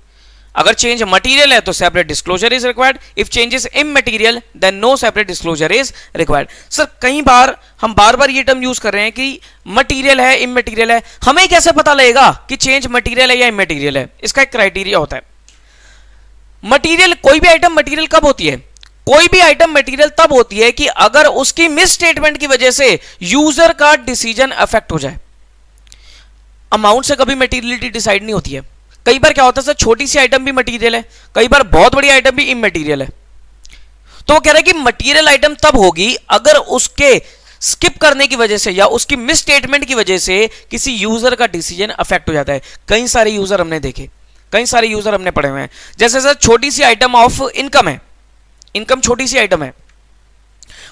अगर चेंज मटेरियल है तो separate disclosure is required, if change is immaterial then no separate disclosure is required. Sir कई बार हम बार बार ये टर्म यूज कर रहे हैं कि मटेरियल है, इममटेरियल है, हमें कैसे पता लगेगा कि चेंज मटेरियल है या इममटेरियल है? इसका एक क्राइटेरिया होता है। मटेरियल, कोई भी आइटम मटेरियल कब होती है? कोई भी आइटम मटेरियल तब होती है कि अगर उसकी मिस स्टेटमेंट की वजह से यूजर का डिसीजन अफेक्ट हो जाए। अमाउंट से कभी मटेरियलिटी डिसाइड नहीं होती है। कई बार क्या होता है सर, छोटी सी आइटम भी मटेरियल है, कई बार बहुत बड़ी आइटम भी इममटेरियल है। तो वो कह रहा है कि मटेरियल आइटम तब होगी अगर उसके स्किप करने की वजह से या उसकी मिस स्टेटमेंट की वजह से किसी यूजर का डिसीजन अफेक्ट हो जाता है। कई सारे यूजर हमने देखे, कई सारे यूजर हमने पढ़े हुए हैं। जैसे सर छोटी सी आइटम ऑफ इनकम है, इनकम छोटी सी आइटम है,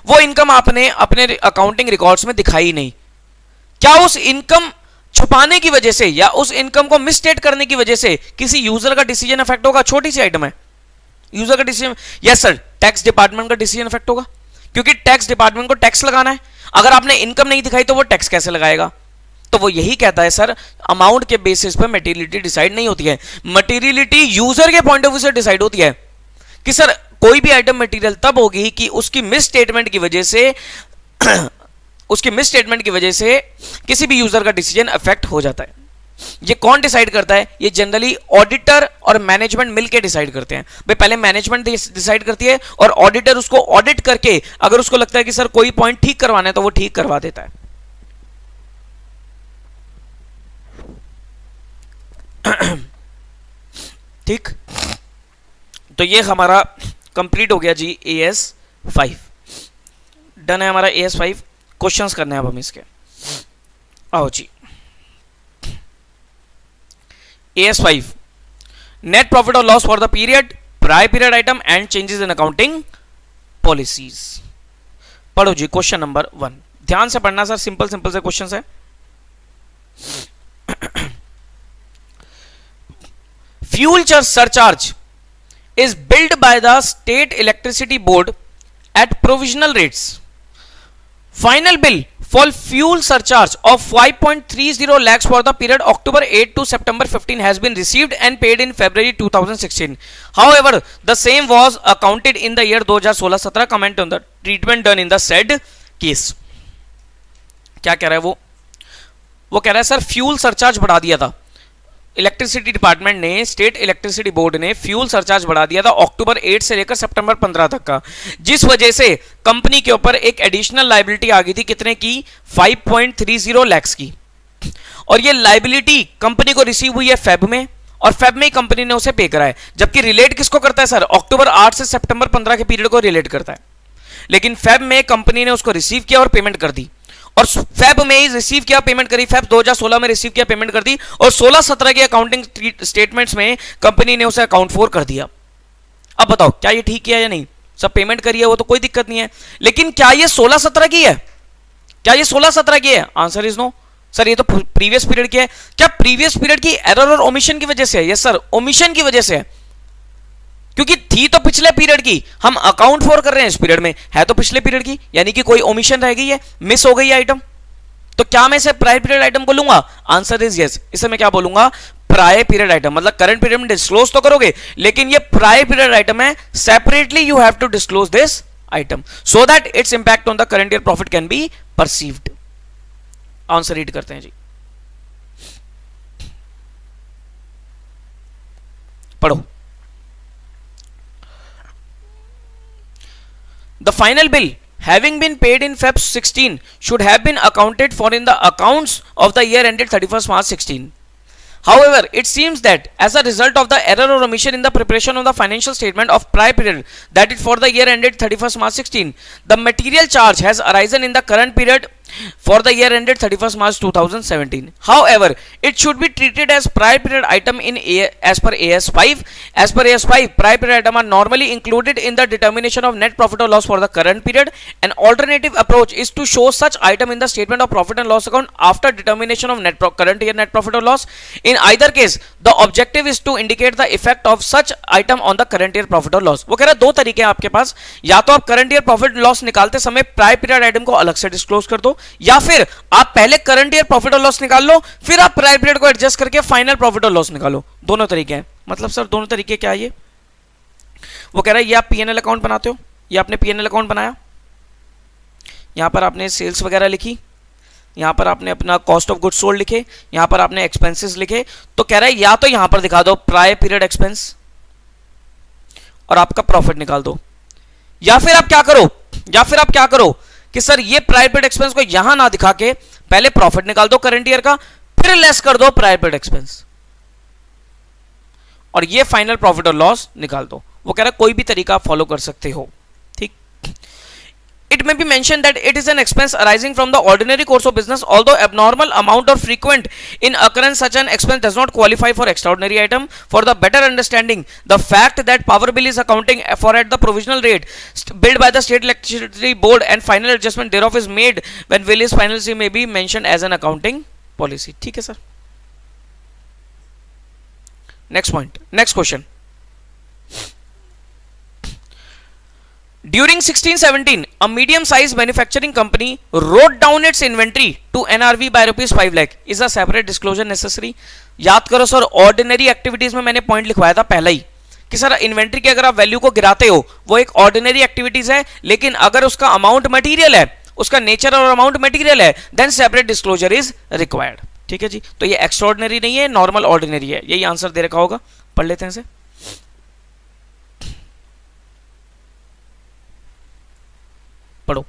वो इनकम आपने अपने अकाउंटिंग रिकॉर्ड्स में दिखाई नहीं। क्या उस इनकम छुपाने की वजह से या उस इनकम को मिसस्टेट करने की वजह से किसी यूजर का डिसीजन अफेक्ट होगा? छोटी सी आइटम है, यूजर का decision. Yes sir, tax department का डिसीजन अफेक्ट होगा, क्योंकि टैक्स डिपार्टमेंट को टैक्स लगाना है। अगर आपने इनकम नहीं दिखाई तो वो टैक्स कैसे लगाएगा? तो वो यही कहता है सर, अमाउंट के बेसिस पर मटेरियलिटी डिसाइड नहीं होती है, मटेरियलिटी यूजर के पॉइंट ऑफ व्यू से डिसाइड होती है। कि सर कोई भी आइटम मटेरियल तब होगी कि उसकी मिस स्टेटमेंट की वजह से उसकी मिस स्टेटमेंट की वजह से किसी भी यूजर का डिसीजन अफेक्ट हो जाता है। ये कौन डिसाइड करता है? ये जनरली ऑडिटर और मैनेजमेंट मिलकर डिसाइड करते हैं। भाई पहले मैनेजमेंट डिसाइड करती है और ऑडिटर उसको ऑडिट करके अगर उसको लगता है कि सर कोई पॉइंट ठीक करवाना है तो वो ठीक करवा देता है। ठीक, तो ये हमारा कंप्लीट हो गया जी AS5। डन है हमारा AS5। क्वेश्चंस करने हैं अब हम इसके। आओ जी, AS5 नेट प्रॉफिट और loss for the period, prior period item and changes in accounting policies. पढ़ो जी क्वेश्चन नंबर 1, ध्यान से पढ़ना सर, सिंपल सिंपल से क्वेश्चंस है। Fuel surcharge is billed by the state electricity board at provisional rates. Final bill for fuel surcharge of 5.30 lakhs for the period October 8 to September 15 has been received and paid in February 2016. However, the same was accounted in the year 2016-17. Comment on the treatment done in the said case. क्या कह रहा है वो कह रहा है sir fuel surcharge बढ़ा दिया था इलेक्ट्रिसिटी डिपार्टमेंट ने, स्टेट इलेक्ट्रिसिटी बोर्ड ने फ्यूल सरचार्ज बढ़ा दिया था अक्टूबर 8 से लेकर सितंबर 15 तक का, जिस वजह से कंपनी के ऊपर एक एडिशनल लायबिलिटी आ गई थी। कितने की? 5.30 लाख की। और ये लायबिलिटी कंपनी को रिसीव हुई है फेब में, और फेब में कंपनी ने उसे पे करा है। जबकि रिलेट किसको करता है सर? अक्टूबर 8 से सितंबर 15 के पीरियड को रिलेट करता है। लेकिन फेब में कंपनी ने उसको रिसीव किया और पेमेंट कर दी, और फेब में ही रिसीव किया, पेमेंट करी, फेब 2016 में रिसीव किया, पेमेंट कर दी, और 16-17 के अकाउंटिंग स्टेटमेंट्स में कंपनी ने उसे अकाउंट 4 कर दिया। अब बताओ क्या ये ठीक किया या नहीं? सब पेमेंट करी है वो तो कोई दिक्कत नहीं है, लेकिन क्या ये 16-17 की है? क्या ये 16-17 की है? आंसर इज नो सर, ये तो प्रीवियस पीरियड की है। क्या प्रीवियस पीरियड की एरर और ओमिशन की वजह से है? यस सर, ओमिशन की वजह से है। क्योंकि थी तो पिछले पीरियड की, हम अकाउंट फॉर कर रहे हैं इस पीरियड में, है तो पिछले पीरियड की, यानी कि कोई ओमिशन रह गई है, मिस हो गई है आइटम। तो क्या मैं इसे प्रायर पीरियड आइटम को लूंगा? Answer is yes. इसे मैं क्या बोलूंगा? Prior period item. मतलब करंट पीरियड में डिस्क्लोज तो करोगे, लेकिन ये प्रायर पीरियड आइटम है, separately you have to disclose this item so that its impact on the current year profit can be perceived. Answer read करते हैं जी, पढ़ो। The final bill having been paid in Feb 16 should have been accounted for in the accounts of the year ended 31st March 16. However, it seems that as a result of the error or omission in the preparation of the financial statement of prior period, that is for the year ended 31st March 16, the material charge has arisen in the current period for the year ended 31st March 2017. However, it should be treated as prior period item in as per AS5. As per AS5, prior period item are normally included in the determination of net profit or loss for the current period. An alternative approach is to show such item in the statement of profit and loss account after determination of current year net profit or loss. In either case, the objective is to indicate the effect of such item on the current year profit or loss. वो कह रहा है दो तरीके हैं आपके पास, या तो आप करंट ईयर प्रॉफिट लॉस निकालते समय प्रायर पीरियड आइटम को अलग से डिस्क्लोज कर दो, या फिर आप पहले करंट ईयर प्रॉफिट और लॉस निकाल लो, फिर आप प्रायर पीरियड को एडजस्ट करके फाइनल प्रॉफिट और लॉस निकालो। दोनों तरीके हैं। मतलब सर दोनों तरीके क्या है ये? वो कह रहा है ये आप पीएनएल अकाउंट बनाते हो, ये आपने पीएनएल अकाउंट बनाया, यहां पर आपने सेल्स वगैरह लिखी, यहां पर आपने अपना कॉस्ट ऑफ गुड्स सोल्ड लिखे, यहां पर आपने एक्सपेंसेस लिखे। तो कह रहा है या तो यहां पर दिखा दो प्रायर पीरियड एक्सपेंस और आपका प्रॉफिट निकाल दो, या फिर आप क्या करो कि सर ये प्रायर पीरियड एक्सपेंस को यहां ना दिखा के पहले प्रॉफिट निकाल दो करंट ईयर का, फिर लेस कर दो प्रायर पीरियड एक्सपेंस और ये फाइनल प्रॉफिट और लॉस निकाल दो। वो कह रहा है कोई भी तरीका आप फॉलो कर सकते हो, ठीक। It may be mentioned that it is an expense arising from the ordinary course of business, although abnormal amount or frequent in occurrence such an expense does not qualify for extraordinary item. For the better understanding, the fact that power bill is accounting for at the provisional rate billed by the state electricity board and final adjustment thereof is made when bill is finally may be mentioned as an accounting policy. ठीक है sir. Next point, next question. During 1617, a medium-sized manufacturing company wrote down its inventory to NRV by ₹5 lakh. Is a separate disclosure necessary? याद करो sir, ordinary activities में मैंने point लिखवाया था पहला ही कि सर इन्वेंट्री की अगर आप वैल्यू को गिराते हो वो एक ऑर्डिनरी एक्टिविटीज है, लेकिन अगर उसका अमाउंट मटेरियल है, उसका नेचर और अमाउंट मटेरियल है, then separate disclosure is required. ठीक है जी। तो ये एक्स्ट्राऑर्डिनरी नहीं है, नॉर्मल ऑर्डिनरी है। यही आंसर दे रखा होगा, पढ़ लेते हैं इसे। पढ़ो।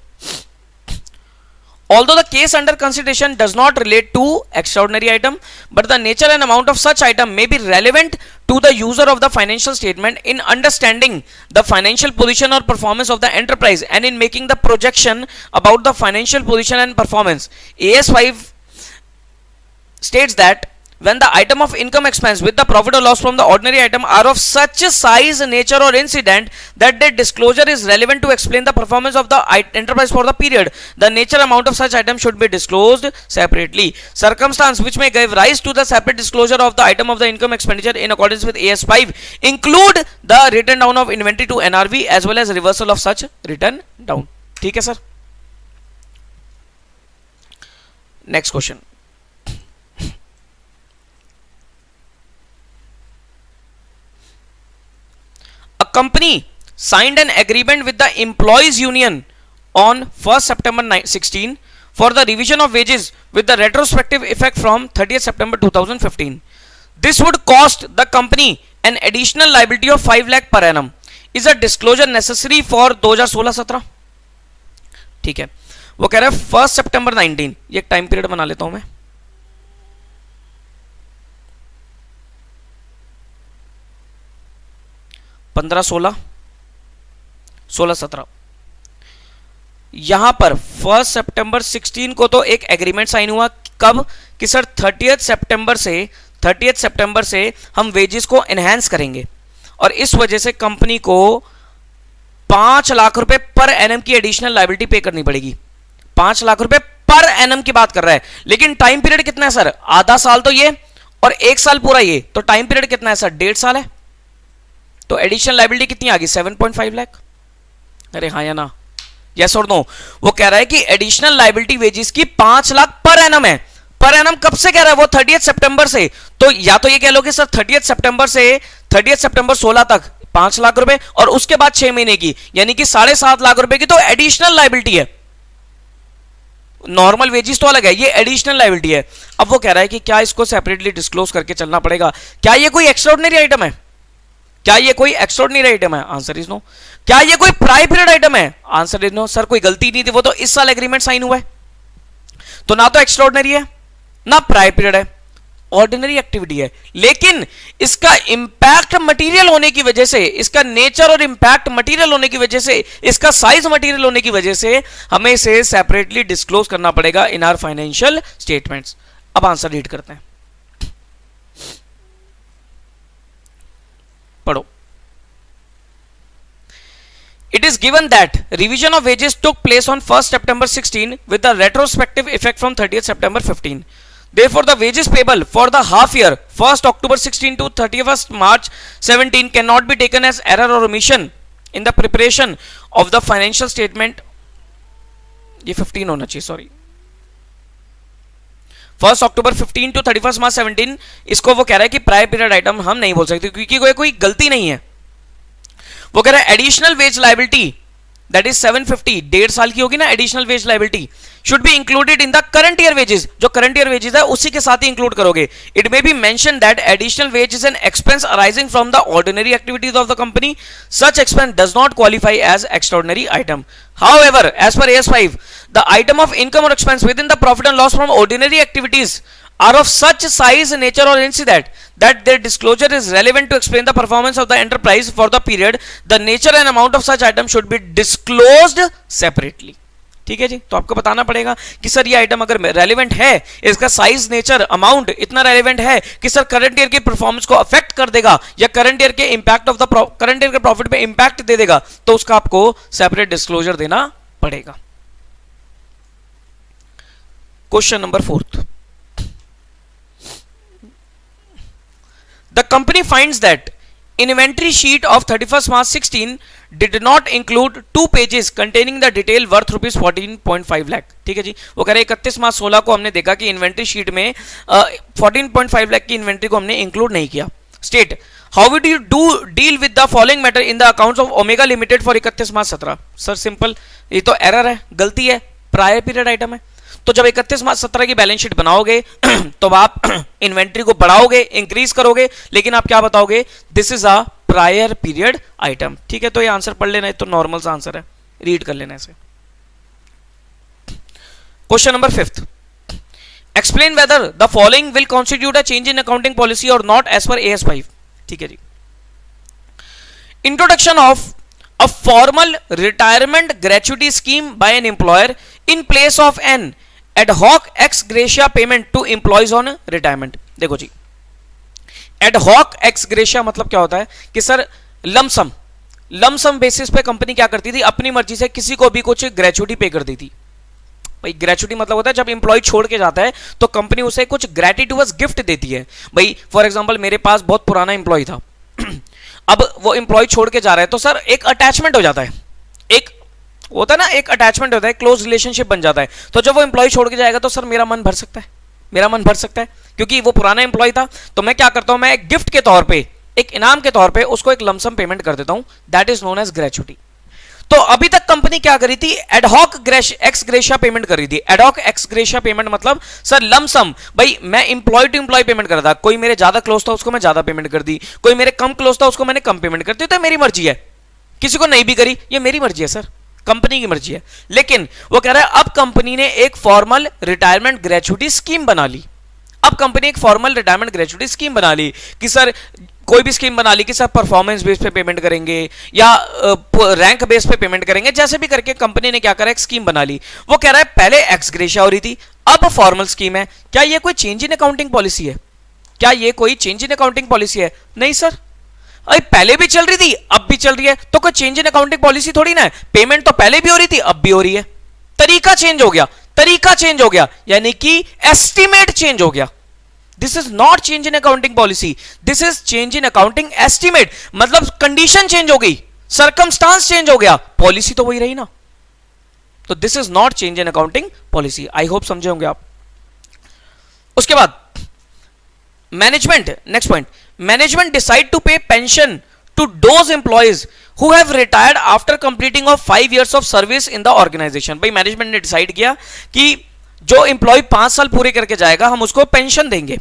Although the case under consideration does not relate to extraordinary item, but the nature and amount of such item may be relevant to the user of the financial statement in understanding the financial position or performance of the enterprise and in making the projection about the financial position and performance. AS5 states that when the item of income expense with the profit or loss from the ordinary item are of such a size, nature or incident that their disclosure is relevant to explain the performance of the enterprise for the period, the nature amount of such item should be disclosed separately. Circumstance which may give rise to the separate disclosure of the item of the income expenditure in accordance with AS5 include the written down of inventory to NRV as well as reversal of such written down. ठीक है sir. Next question. A company signed an agreement with the employees union on 1st September 16 for the revision of wages with the retrospective effect from 30th September 2015. This would cost the company an additional liability of 5 lakh per annum. Is a disclosure necessary for 2016-17? ठीक है। वो कह रहा है 1st September 19, ये एक time period बना लेता हूं मैं। 15-16, 16-17, यहां पर 1st September 16 को तो एक एग्रीमेंट साइन हुआ। कब? कि सर 30th सितंबर से हम वेजेस को एनहांस करेंगे और इस वजह से कंपनी को 5 लाख रुपए पर एनएम की एडिशनल लायबिलिटी पे करनी पड़ेगी। 5 लाख रुपए पर एनएम की बात कर रहा है, लेकिन टाइम पीरियड कितना है सर? आधा साल तो ये और 1 साल पूरा ये, तो टाइम पीरियड कितना है सर? 1.5 साल है। तो एडिशनल लायबिलिटी कितनी आ गई 7.5 लाख। अरे हाँ या ना, यस और नो। वो कह रहा है कि एडिशनल लायबिलिटी वेजेस की 5 लाख पर एनम है। पर एनम कब से कह रहा है वो 30 सितंबर से। तो या तो ये कह लो कि सर 30 सितंबर से 30 सितंबर 16 तक 5 लाख रुपए और उसके बाद 6 महीने की यानी कि 7.5 लाख रुपए की तो एडिशनल लायबिलिटी है। नॉर्मल वेजेस तो अलग है, ये एडिशनल लायबिलिटी है। अब वो कह रहा है कि क्या इसको सेपरेटली डिस्क्लोज करके चलना पड़ेगा, क्या ये कोई एक्स्ट्राऑर्डिनरी आइटम है, क्या ये कोई एक्स्ट्राऑर्डिनरी आइटम है, आंसर इज नो। क्या ये कोई प्रायर पीरियड आइटम है, आंसर इज नो। सर कोई गलती नहीं थी, वो तो इस साल एग्रीमेंट साइन हुआ है, तो ना तो एक्स्ट्राऑर्डिनरी है ना प्रायर पीरियड है, ऑर्डिनरी एक्टिविटी है। लेकिन इसका इंपैक्ट मटेरियल होने की वजह से, इसका नेचर और इंपैक्ट मटेरियल होने की वजह से, इसका साइज मटेरियल होने की वजह से हमें इसे सेपरेटली डिस्क्लोज करना पड़ेगा इन आवर फाइनेंशियल स्टेटमेंट्स। अब आंसर रीड करते हैं, पढ़ो। It is given that revision of wages took place on 1st September 16 with a retrospective effect from 30th September 15. Therefore, the wages payable for the half year 1st October 16 to 31st March 17 cannot be taken as error or omission in the preparation of the financial statement. ये 15 होना चाहिए, sorry. 1st October 15 to 31st March 17 इसको वो कह रहा है कि prior period item हम नहीं बोल सकते क्योंकि कोई गलती नहीं है। वो कह रहा है additional wage liability that is 750, 1.5 साल की होगी ना additional wage liability, should be included in the current year wages. जो करंट ईयर वेजेस है उसी के साथ ही इंक्लूड करोगे। It may be mention that additional wage is an expense arising from the ordinary activities of the company, such expense does not qualify as extraordinary item. However, as per AS5, the item of income or expense within the profit and loss from ordinary activities are of such size, nature or incident that their disclosure is relevant to explain the performance of the enterprise for the period. The nature and amount of such item should be disclosed separately. ठीक है जी, तो आपको बताना पड़ेगा कि sir ये item अगर relevant है, इसका साइज, नेचर, अमाउंट इतना रेलिवेंट है कि सर करंट ईयर की परफॉर्मेंस को अफेक्ट कर देगा या करंट ईयर के impact of the current year के प्रॉफिट पे इंपैक्ट दे देगा, तो उसका आपको सेपरेट डिस्क्लोजर देना पड़ेगा। Question number 4, the company finds that inventory sheet of 31st March 16 did not include 2 pages containing the detail worth rupees 14.5 lakh। ठीक है जी, वो कह रहे 31 मार्च 16 को हमने देखा कि इन्वेंट्री शीट में 14.5 लाख की इन्वेंट्री को हमने इंक्लूड नहीं किया। State how would you deal with the following matter in the accounts of omega limited for 31 March 17। Sir simple, ये तो एरर है, गलती है, प्रायर पीरियड आइटम है। तो जब 31 मार्च 17 की बैलेंस शीट बनाओगे तो आप इन्वेंट्री को बढ़ाओगे, इंक्रीज करोगे, लेकिन आप क्या बताओगे, this is a prior period item. ठीक है, तो ये आंसर पढ़ लेना है, तो नॉर्मल सा आंसर है, रीड कर लेना इसे। Question number 5, explain whether the following will constitute a change in accounting policy और नॉट एज पर AS5। ठीक है जी, introduction of a formal retirement gratuity scheme by an employer in place of an ad hoc ex gratia payment to employees on retirement। देखो जी, ad hoc ex gratia मतलब क्या होता है कि sir lump sum basis पे कंपनी क्या करती थी, अपनी मर्जी से किसी को भी कुछ ग्रेचुटी पे कर दी थी। भाई ग्रेचुटी मतलब होता है जब एम्प्लॉय छोड़ के जाता है तो कंपनी उसे कुछ ग्रेटिट्यूअस गिफ्ट देती है। भाई फॉर एग्जांपल मेरे पास बहुत पुराना एम्प्लॉय था अब वो एम्प्लॉय छोड़ के जा रहा है तो सर एक अटैचमेंट हो जाता है, एक होता है ना, एक अटैचमेंट होता है, क्लोज रिलेशनशिप बन जाता है। तो जब वो एम्प्लॉय छोड़ के जाएगा तो सर मेरा मन भर सकता है, मेरा मन भर सकता है, क्योंकि वो पुराना एम्प्लॉय था। तो मैं क्या करता हूं, मैं एक गिफ्ट के तौर पे, एक इनाम के तौर पे उसको एक लमसम पेमेंट कर देता हूं, that is known as gratuity. तो अभी तक कंपनी क्या करी थी, एडहॉक एक्स ग्रेशिया पेमेंट कर रही थी। एडहॉक एक्स ग्रेशिया पेमेंट मतलब सर लमसम, भाई मैं इंप्लॉय टू इंप्लॉय पेमेंट कर रहा था, कोई मेरे ज्यादा क्लोज था उसको मैं ज्यादा पेमेंट कर दी, कोई मेरे कम क्लोज था उसको मैंने कम पेमेंट कर दी। तो मेरी मर्जी है, किसी को नहीं भी करी, ये मेरी मर्जी है सर, कंपनी की मर्जी है। लेकिन वो कह रहा है अब कंपनी ने एक फॉर्मल रिटायरमेंट ग्रेचुटी स्कीम बना ली। अब कंपनी एक फॉर्मल रिटायरमेंट ग्रेचुटी स्कीम बना ली कि सर कोई भी स्कीम बना ली कि सर परफॉर्मेंस बेस पे पेमेंट करेंगे या रैंक बेस पे पेमेंट करेंगे, जैसे भी करके कंपनी ने क्या करा, एक स्कीम बना ली। वो कह रहा है पहले एक्स ग्रेशिया हो रही थी, अब फॉर्मल स्कीम है। क्या ये कोई चेंज इन अकाउंटिंग पॉलिसी है, क्या ये कोई चेंज इन अकाउंटिंग पॉलिसी है? नहीं सर, अरे पहले भी चल रही थी अब भी चल रही है, तो कोई चेंज इन अकाउंटिंग पॉलिसी थोड़ी ना है। पेमेंट तो पहले भी हो रही थी अब भी हो रही है, तरीका चेंज हो गया, तरीका चेंज हो गया, यानी कि एस्टिमेट चेंज हो गया। This is not change in accounting policy, this is change in accounting estimate. मतलब कंडीशन चेंज हो गई, सर्कमस्टांस चेंज हो गया, पॉलिसी तो वही रही ना। तो this is not change in accounting policy. I hope समझे होंगे आप। उसके बाद management, next point, management decide to pay pension to those employees who have retired after completing of 5 years of service in the organisation. भाई management ने decide किया कि जो एम्प्लॉय 5 साल पूरे करके जाएगा हम उसको पेंशन देंगे।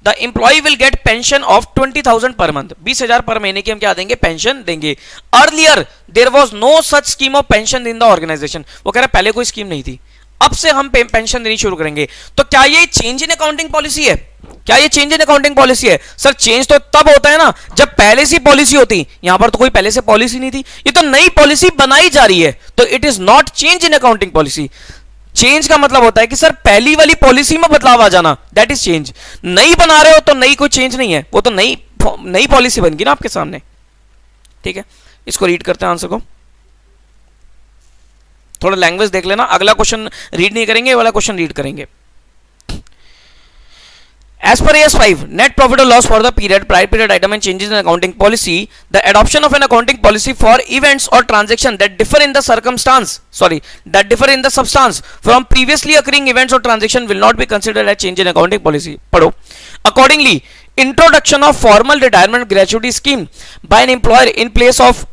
The employ will get pension of 20,000 per month, 20,000 पर महीने की हम क्या देंगे, पेंशन देंगे। Earlier there was no such scheme of pension in the organization. वो कह रहा है पहले कोई स्कीम नहीं थी, अब से हम पेंशन देनी शुरू करेंगे। तो क्या ये चेंज इन अकाउंटिंग पॉलिसी है? क्या ये चेंज इन अकाउंटिंग पॉलिसी है? सर चेंज तो तब होता है ना जब पहले से पॉलिसी होती। यहां पर तो कोई पहले से पॉलिसी नहीं थी, ये तो नई पॉलिसी बनाई जा रही है, तो it is not change in accounting policy. Change का मतलब होता है कि सर पहली वाली पॉलिसी में बदलाव आ जाना, दैट इज चेंज। नई बना रहे हो तो नई कोई चेंज नहीं है, वो तो नई पॉलिसी बन गई ना आपके सामने। ठीक है, इसको रीड करते हैं आंसर को, थोड़ा लैंग्वेज देख लेना। अगला क्वेश्चन रीड नहीं करेंगे, वाला क्वेश्चन रीड करेंगे। As per AS5, net profit or loss for the period, prior period item and changes in accounting policy, the adoption of an accounting policy for events or transactions that differ in the substance from previously occurring events or transaction will not be considered as change in accounting policy. पढ़ो. Accordingly, introduction of formal retirement gratuity scheme by an employer in place of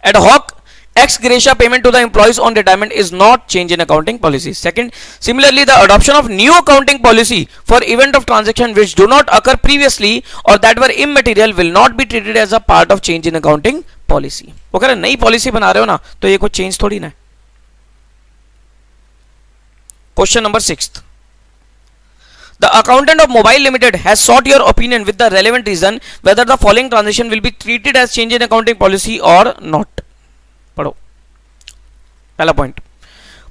ad hoc ex gratia payment to the employees on retirement is not change in accounting policy. Second, similarly, the adoption of new accounting policy for event of transaction which do not occur previously or that were immaterial will not be treated as a part of change in accounting policy. वो कह रहे नई policy बना रहे हो ना, तो ये कोई चेंज थोड़ी ना। Question number 6, the accountant of Mobile Limited has sought your opinion with the relevant reason whether the following transaction will be treated as change in accounting policy or not. पढ़ो। पहला point,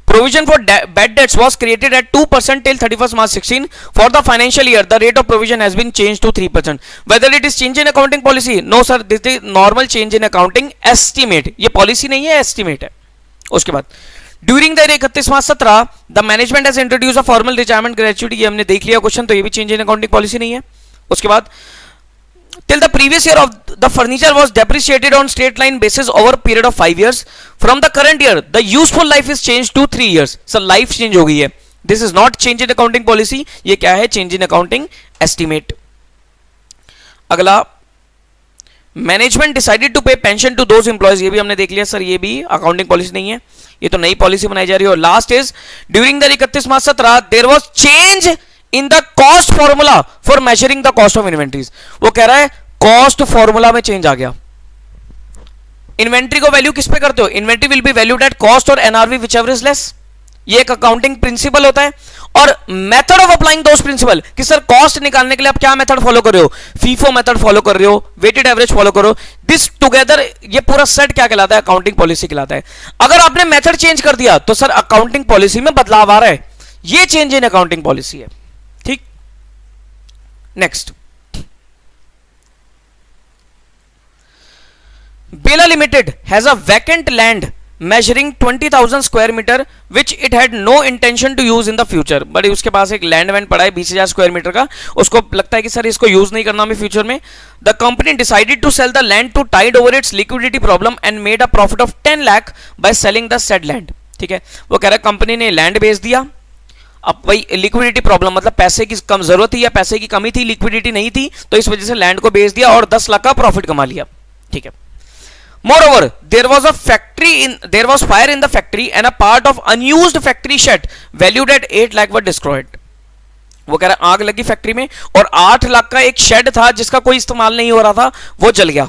provision for bad debts was created at 2% till 31st March 16. For the financial year, the rate of provision has been changed to 3%. Whether it is change in accounting policy? No sir, this is normal change in accounting estimate. ये policy नहीं है, estimate है। उसके बाद during the 31 March 17, the management has introduce a formal retirement gratuity. ये हमने देख लिया क्वेश्चन, तो ये भी चेंज इन अकाउंटिंग पॉलिसी नहीं है। उसके बाद till the previous year of the furniture was depreciated on straight line basis over a period of 5 years. From the current year, the useful life is changed to 3 years. So life change हो गई है. This is not change in accounting policy. ये क्या है? Change in accounting estimate. अगला, management decided to pay pension to those employees. ये भी हमने देख लिया सर, ये भी अकाउंटिंग पॉलिसी नहीं है, ये तो नई पॉलिसी बनाई जा रही है। और last is during the 31 March 17 there was change in the cost formula for measuring the cost of inventories. वो कह रहा है कॉस्ट फॉर्मूला में चेंज आ गया। इन्वेंट्री को वैल्यू किस पे करते हो? Inventory will be valued at cost और एनआरवी व्हिचएवर इज लेस। ये एक अकाउंटिंग प्रिंसिपल होता है। और method of applying those principle कि सर कॉस्ट निकालने के लिए आप क्या मेथड फॉलो कर रहे हो? फीफो मेथड फॉलो कर रहे हो, वेटेड एवरेज फॉलो करो। दिस टुगेदर ये पूरा सेट क्या कहलाता है? अकाउंटिंग पॉलिसी कहलाता है। अगर आपने मेथड चेंज कर दिया तो सर अकाउंटिंग पॉलिसी में बदलाव आ रहा है, ये चेंज इन अकाउंटिंग पॉलिसी है। ठीक, next, Bela Limited has a vacant land measuring 20,000 square meter which it had no intention to use in the future. But उसके पास एक लैंड वैंड पड़ा है 20,000 स्क्वायर मीटर का, उसको लगता है कि सर इसको यूज नहीं करना हमें फ्यूचर में। The company decided to sell the land to tide over its liquidity problem and made a profit of 10 lakh by selling the said land. ठीक है, वो कह रहा है कंपनी ने लैंड बेच दिया। अब वही लिक्विडिटी प्रॉब्लम, मतलब पैसे की कम जरूरत थी या पैसे की कमी थी, लिक्विडिटी नहीं थी, तो इस वजह से लैंड को बेच दिया और 10 लाख का प्रॉफिट कमा लिया। ठीक है, moreover there was fire in the factory and a part of unused factory shed valued at 8 lakh were destroyed. वो कह रहा है आग लगी फैक्ट्री में और 8 लाख का एक शेड था जिसका कोई इस्तेमाल नहीं हो रहा था, वो जल गया।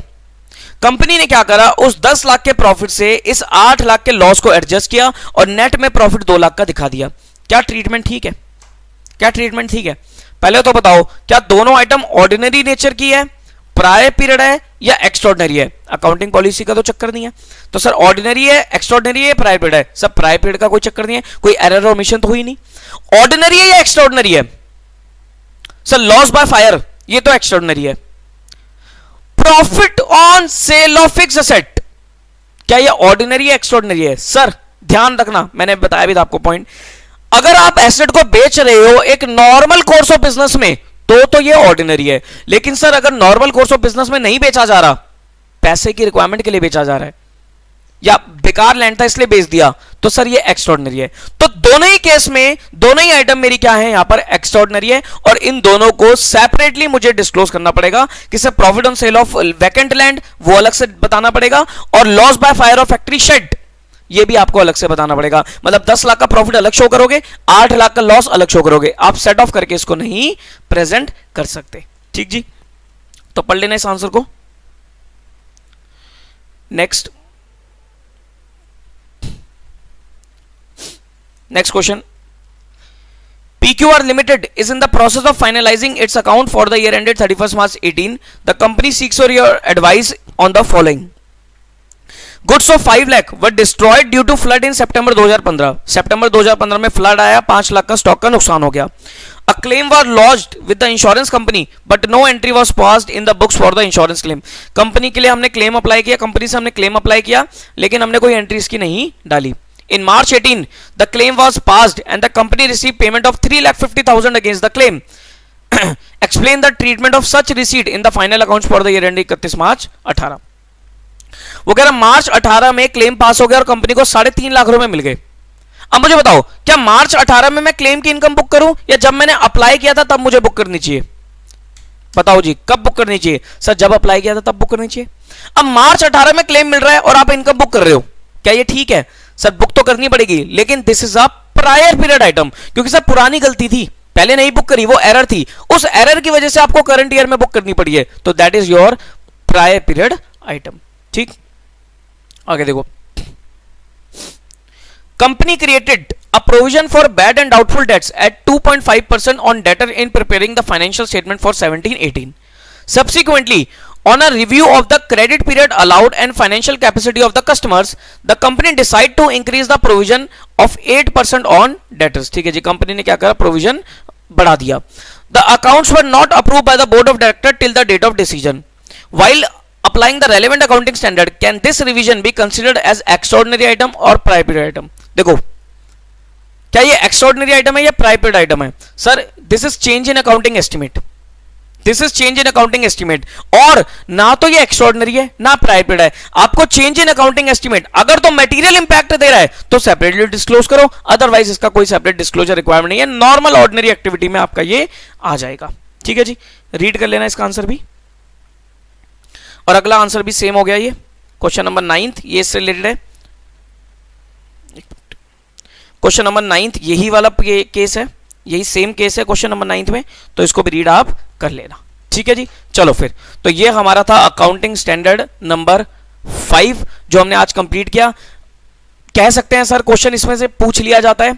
कंपनी ने क्या करा, उस 10 लाख के प्रॉफिट से इस 8 लाख के लॉस को एडजस्ट किया और नेट में प्रॉफिट 2 लाख का दिखा दिया। क्या ट्रीटमेंट ठीक है? क्या ट्रीटमेंट ठीक है? पहले तो बताओ, क्या दोनों आइटम ऑर्डिनरी नेचर की है, प्रायर पीरियड है या एक्स्ट्राऑर्डिनरी है? अकाउंटिंग पॉलिसी का तो चक्कर नहीं है, तो सर ऑर्डिनरी है, एक्स्ट्राऑर्डिनरी है, प्रायर पीरियड है। सब प्रायर पीरियड का कोई चक्कर नहीं है, कोई एरर और ओमिशन तो हुई नहीं। ऑर्डिनरी है या एक्स्ट्राऑर्डिनरी है? सर लॉस बाय फायर, ये तो एक्स्ट्राऑर्डिनरी है। Profit on sale of fix asset, क्या ये ऑर्डिनरी है एक्स्ट्राऑर्डिनरी है? सर ध्यान रखना, मैंने बताया भी था आपको पॉइंट, अगर आप एसेट को बेच रहे हो एक नॉर्मल कोर्स ऑफ बिजनेस में तो ये ऑर्डिनरी है, लेकिन सर अगर नॉर्मल कोर्स ऑफ बिजनेस में नहीं बेचा जा रहा, पैसे की रिक्वायरमेंट के लिए बेचा जा रहा है या बेकार लैंड था इसलिए बेच दिया, तो सर ये एक्स्ट्राऑर्डिनरी है। तो दोनों ही केस में दोनों ही आइटम मेरी क्या है, यहां पर एक्स्ट्राऑर्डिनरी है, और इन दोनों को सेपरेटली मुझे डिस्क्लोज करना पड़ेगा। किसे profit on sale of vacant land वो अलग से बताना पड़ेगा, और loss by fire of factory shade ये भी आपको अलग से बताना पड़ेगा। मतलब 10 लाख का प्रॉफिट अलग शो करोगे, 8 लाख का लॉस अलग शो करोगे, आप सेट ऑफ करके इसको नहीं प्रेजेंट कर सकते। ठीक जी, तो पढ़ लेना इस आंसर को। Next question, PQR Limited is in the process of finalizing its account for the year ended 31st March 18. The company seeks for your advice on the following. Goods of 5 lakh were destroyed due to flood in September 2015. सितंबर 2015 में flood आया, 5 लाख का stock का नुकसान हो गया। A claim was lodged with the insurance company, but no entry was passed in the books for the insurance claim. Company के लिए हमने क्लेम अप्लाई किया, कंपनी से हमने क्लेम अप्लाई किया, लेकिन हमने कोई एंट्री इसकी नहीं डाली। In March 18, the claim was passed and the company received payment of 3,50,000 against the claim. Explain the treatment of such receipt in the final accounts for the year ending 31 मार्च 18। वो कह रहा मार्च 18 में क्लेम पास हो गया और कंपनी को 3.5 लाख रुपए मिल गए। अब मुझे बताओ, क्या मार्च 18 में मैं क्लेम की इनकम बुक करूं या जब मैंने अप्लाई किया था तब मुझे बुक करनी चाहिए? बताओ जी, कब बुक करनी चाहिए? सर जब अप्लाई किया था तब बुक करनी चाहिए। अब मार्च 18 में क्लेम मिल रहा है और आप इनकम बुक कर रहे हो, क्या ये ठीक है? सर बुक तो करनी पड़ेगी, लेकिन this is a prior period item, क्योंकि सर पुरानी गलती थी, पहले नहीं बुक करी, वो एरर थी, उस एरर की वजह से आपको करंट ईयर में बुक करनी पड़ी है, तो that is your prior period item. ठीक, आगे देखो, company created a provision for bad and doubtful debts at 2.5% on debtor in preparing the financial statement for 17-18। Subsequently, on a review of the credit period allowed and financial capacity of the customers, the company decide to increase the provision of 8% on debtors। ठीक है जी, company ने क्या करा, provision बढ़ा दिया। The accounts were not approved by the board of directors till the date of decision. While applying the relevant accounting standard, can this revision be considered as extraordinary item or prior period item? देखो, क्या ये extraordinary item है या prior period item है? Sir this is change in accounting estimate, this is change in accounting estimate, और ना तो ये एक्स्ट्राऑर्डिनरी है ना प्रायर पीरियड है। आपको चेंज इन अकाउंटिंग एस्टिमेट अगर तो मटेरियल इंपैक्ट दे रहा है तो सेपरेटली डिस्क्लोज करो, अदरवाइज इसका कोई सेपरेट डिस्क्लोजर रिक्वायरमेंट नहीं है, नॉर्मल ऑर्डिनरी एक्टिविटी में आपका ये आ जाएगा। ठीक है जी, रीड कर लेना इसका आंसर भी, और अगला आंसर भी सेम हो गया। ये क्वेश्चन नंबर 9 ये इससे रिलेटेड है। क्वेश्चन नंबर 9 यही वाला केस है, यही सेम केस है क्वेश्चन नंबर 9 में, तो इसको भी रीड आप कर लेना। ठीक है जी, चलो फिर, तो ये हमारा था अकाउंटिंग स्टैंडर्ड नंबर 5 जो हमने आज कंप्लीट किया। कह सकते हैं सर क्वेश्चन इसमें से पूछ लिया जाता है,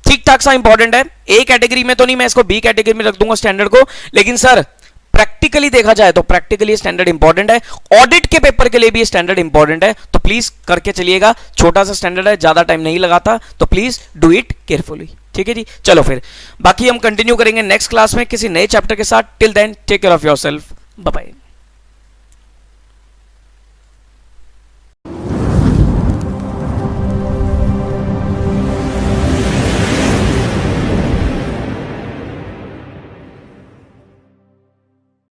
ठीक ठाक सा इंपॉर्टेंट है, ए कैटेगरी में तो नहीं, मैं इसको बी कैटेगरी में रख दूंगा स्टैंडर्ड को, लेकिन सर प्रैक्टिकली देखा जाए तो प्रैक्टिकली स्टैंडर्ड इंपॉर्टेंट है, ऑडिट के पेपर के लिए भी स्टैंडर्ड इंपॉर्टेंट है, तो प्लीज करके चलिएगा। छोटा सा स्टैंडर्ड है, ज्यादा टाइम नहीं लगाता, तो प्लीज डू इट केयरफुली। ठीक है जी, चलो फिर बाकी हम कंटिन्यू करेंगे नेक्स्ट क्लास में किसी नए चैप्टर के साथ। Till then take care of yourself, bye bye.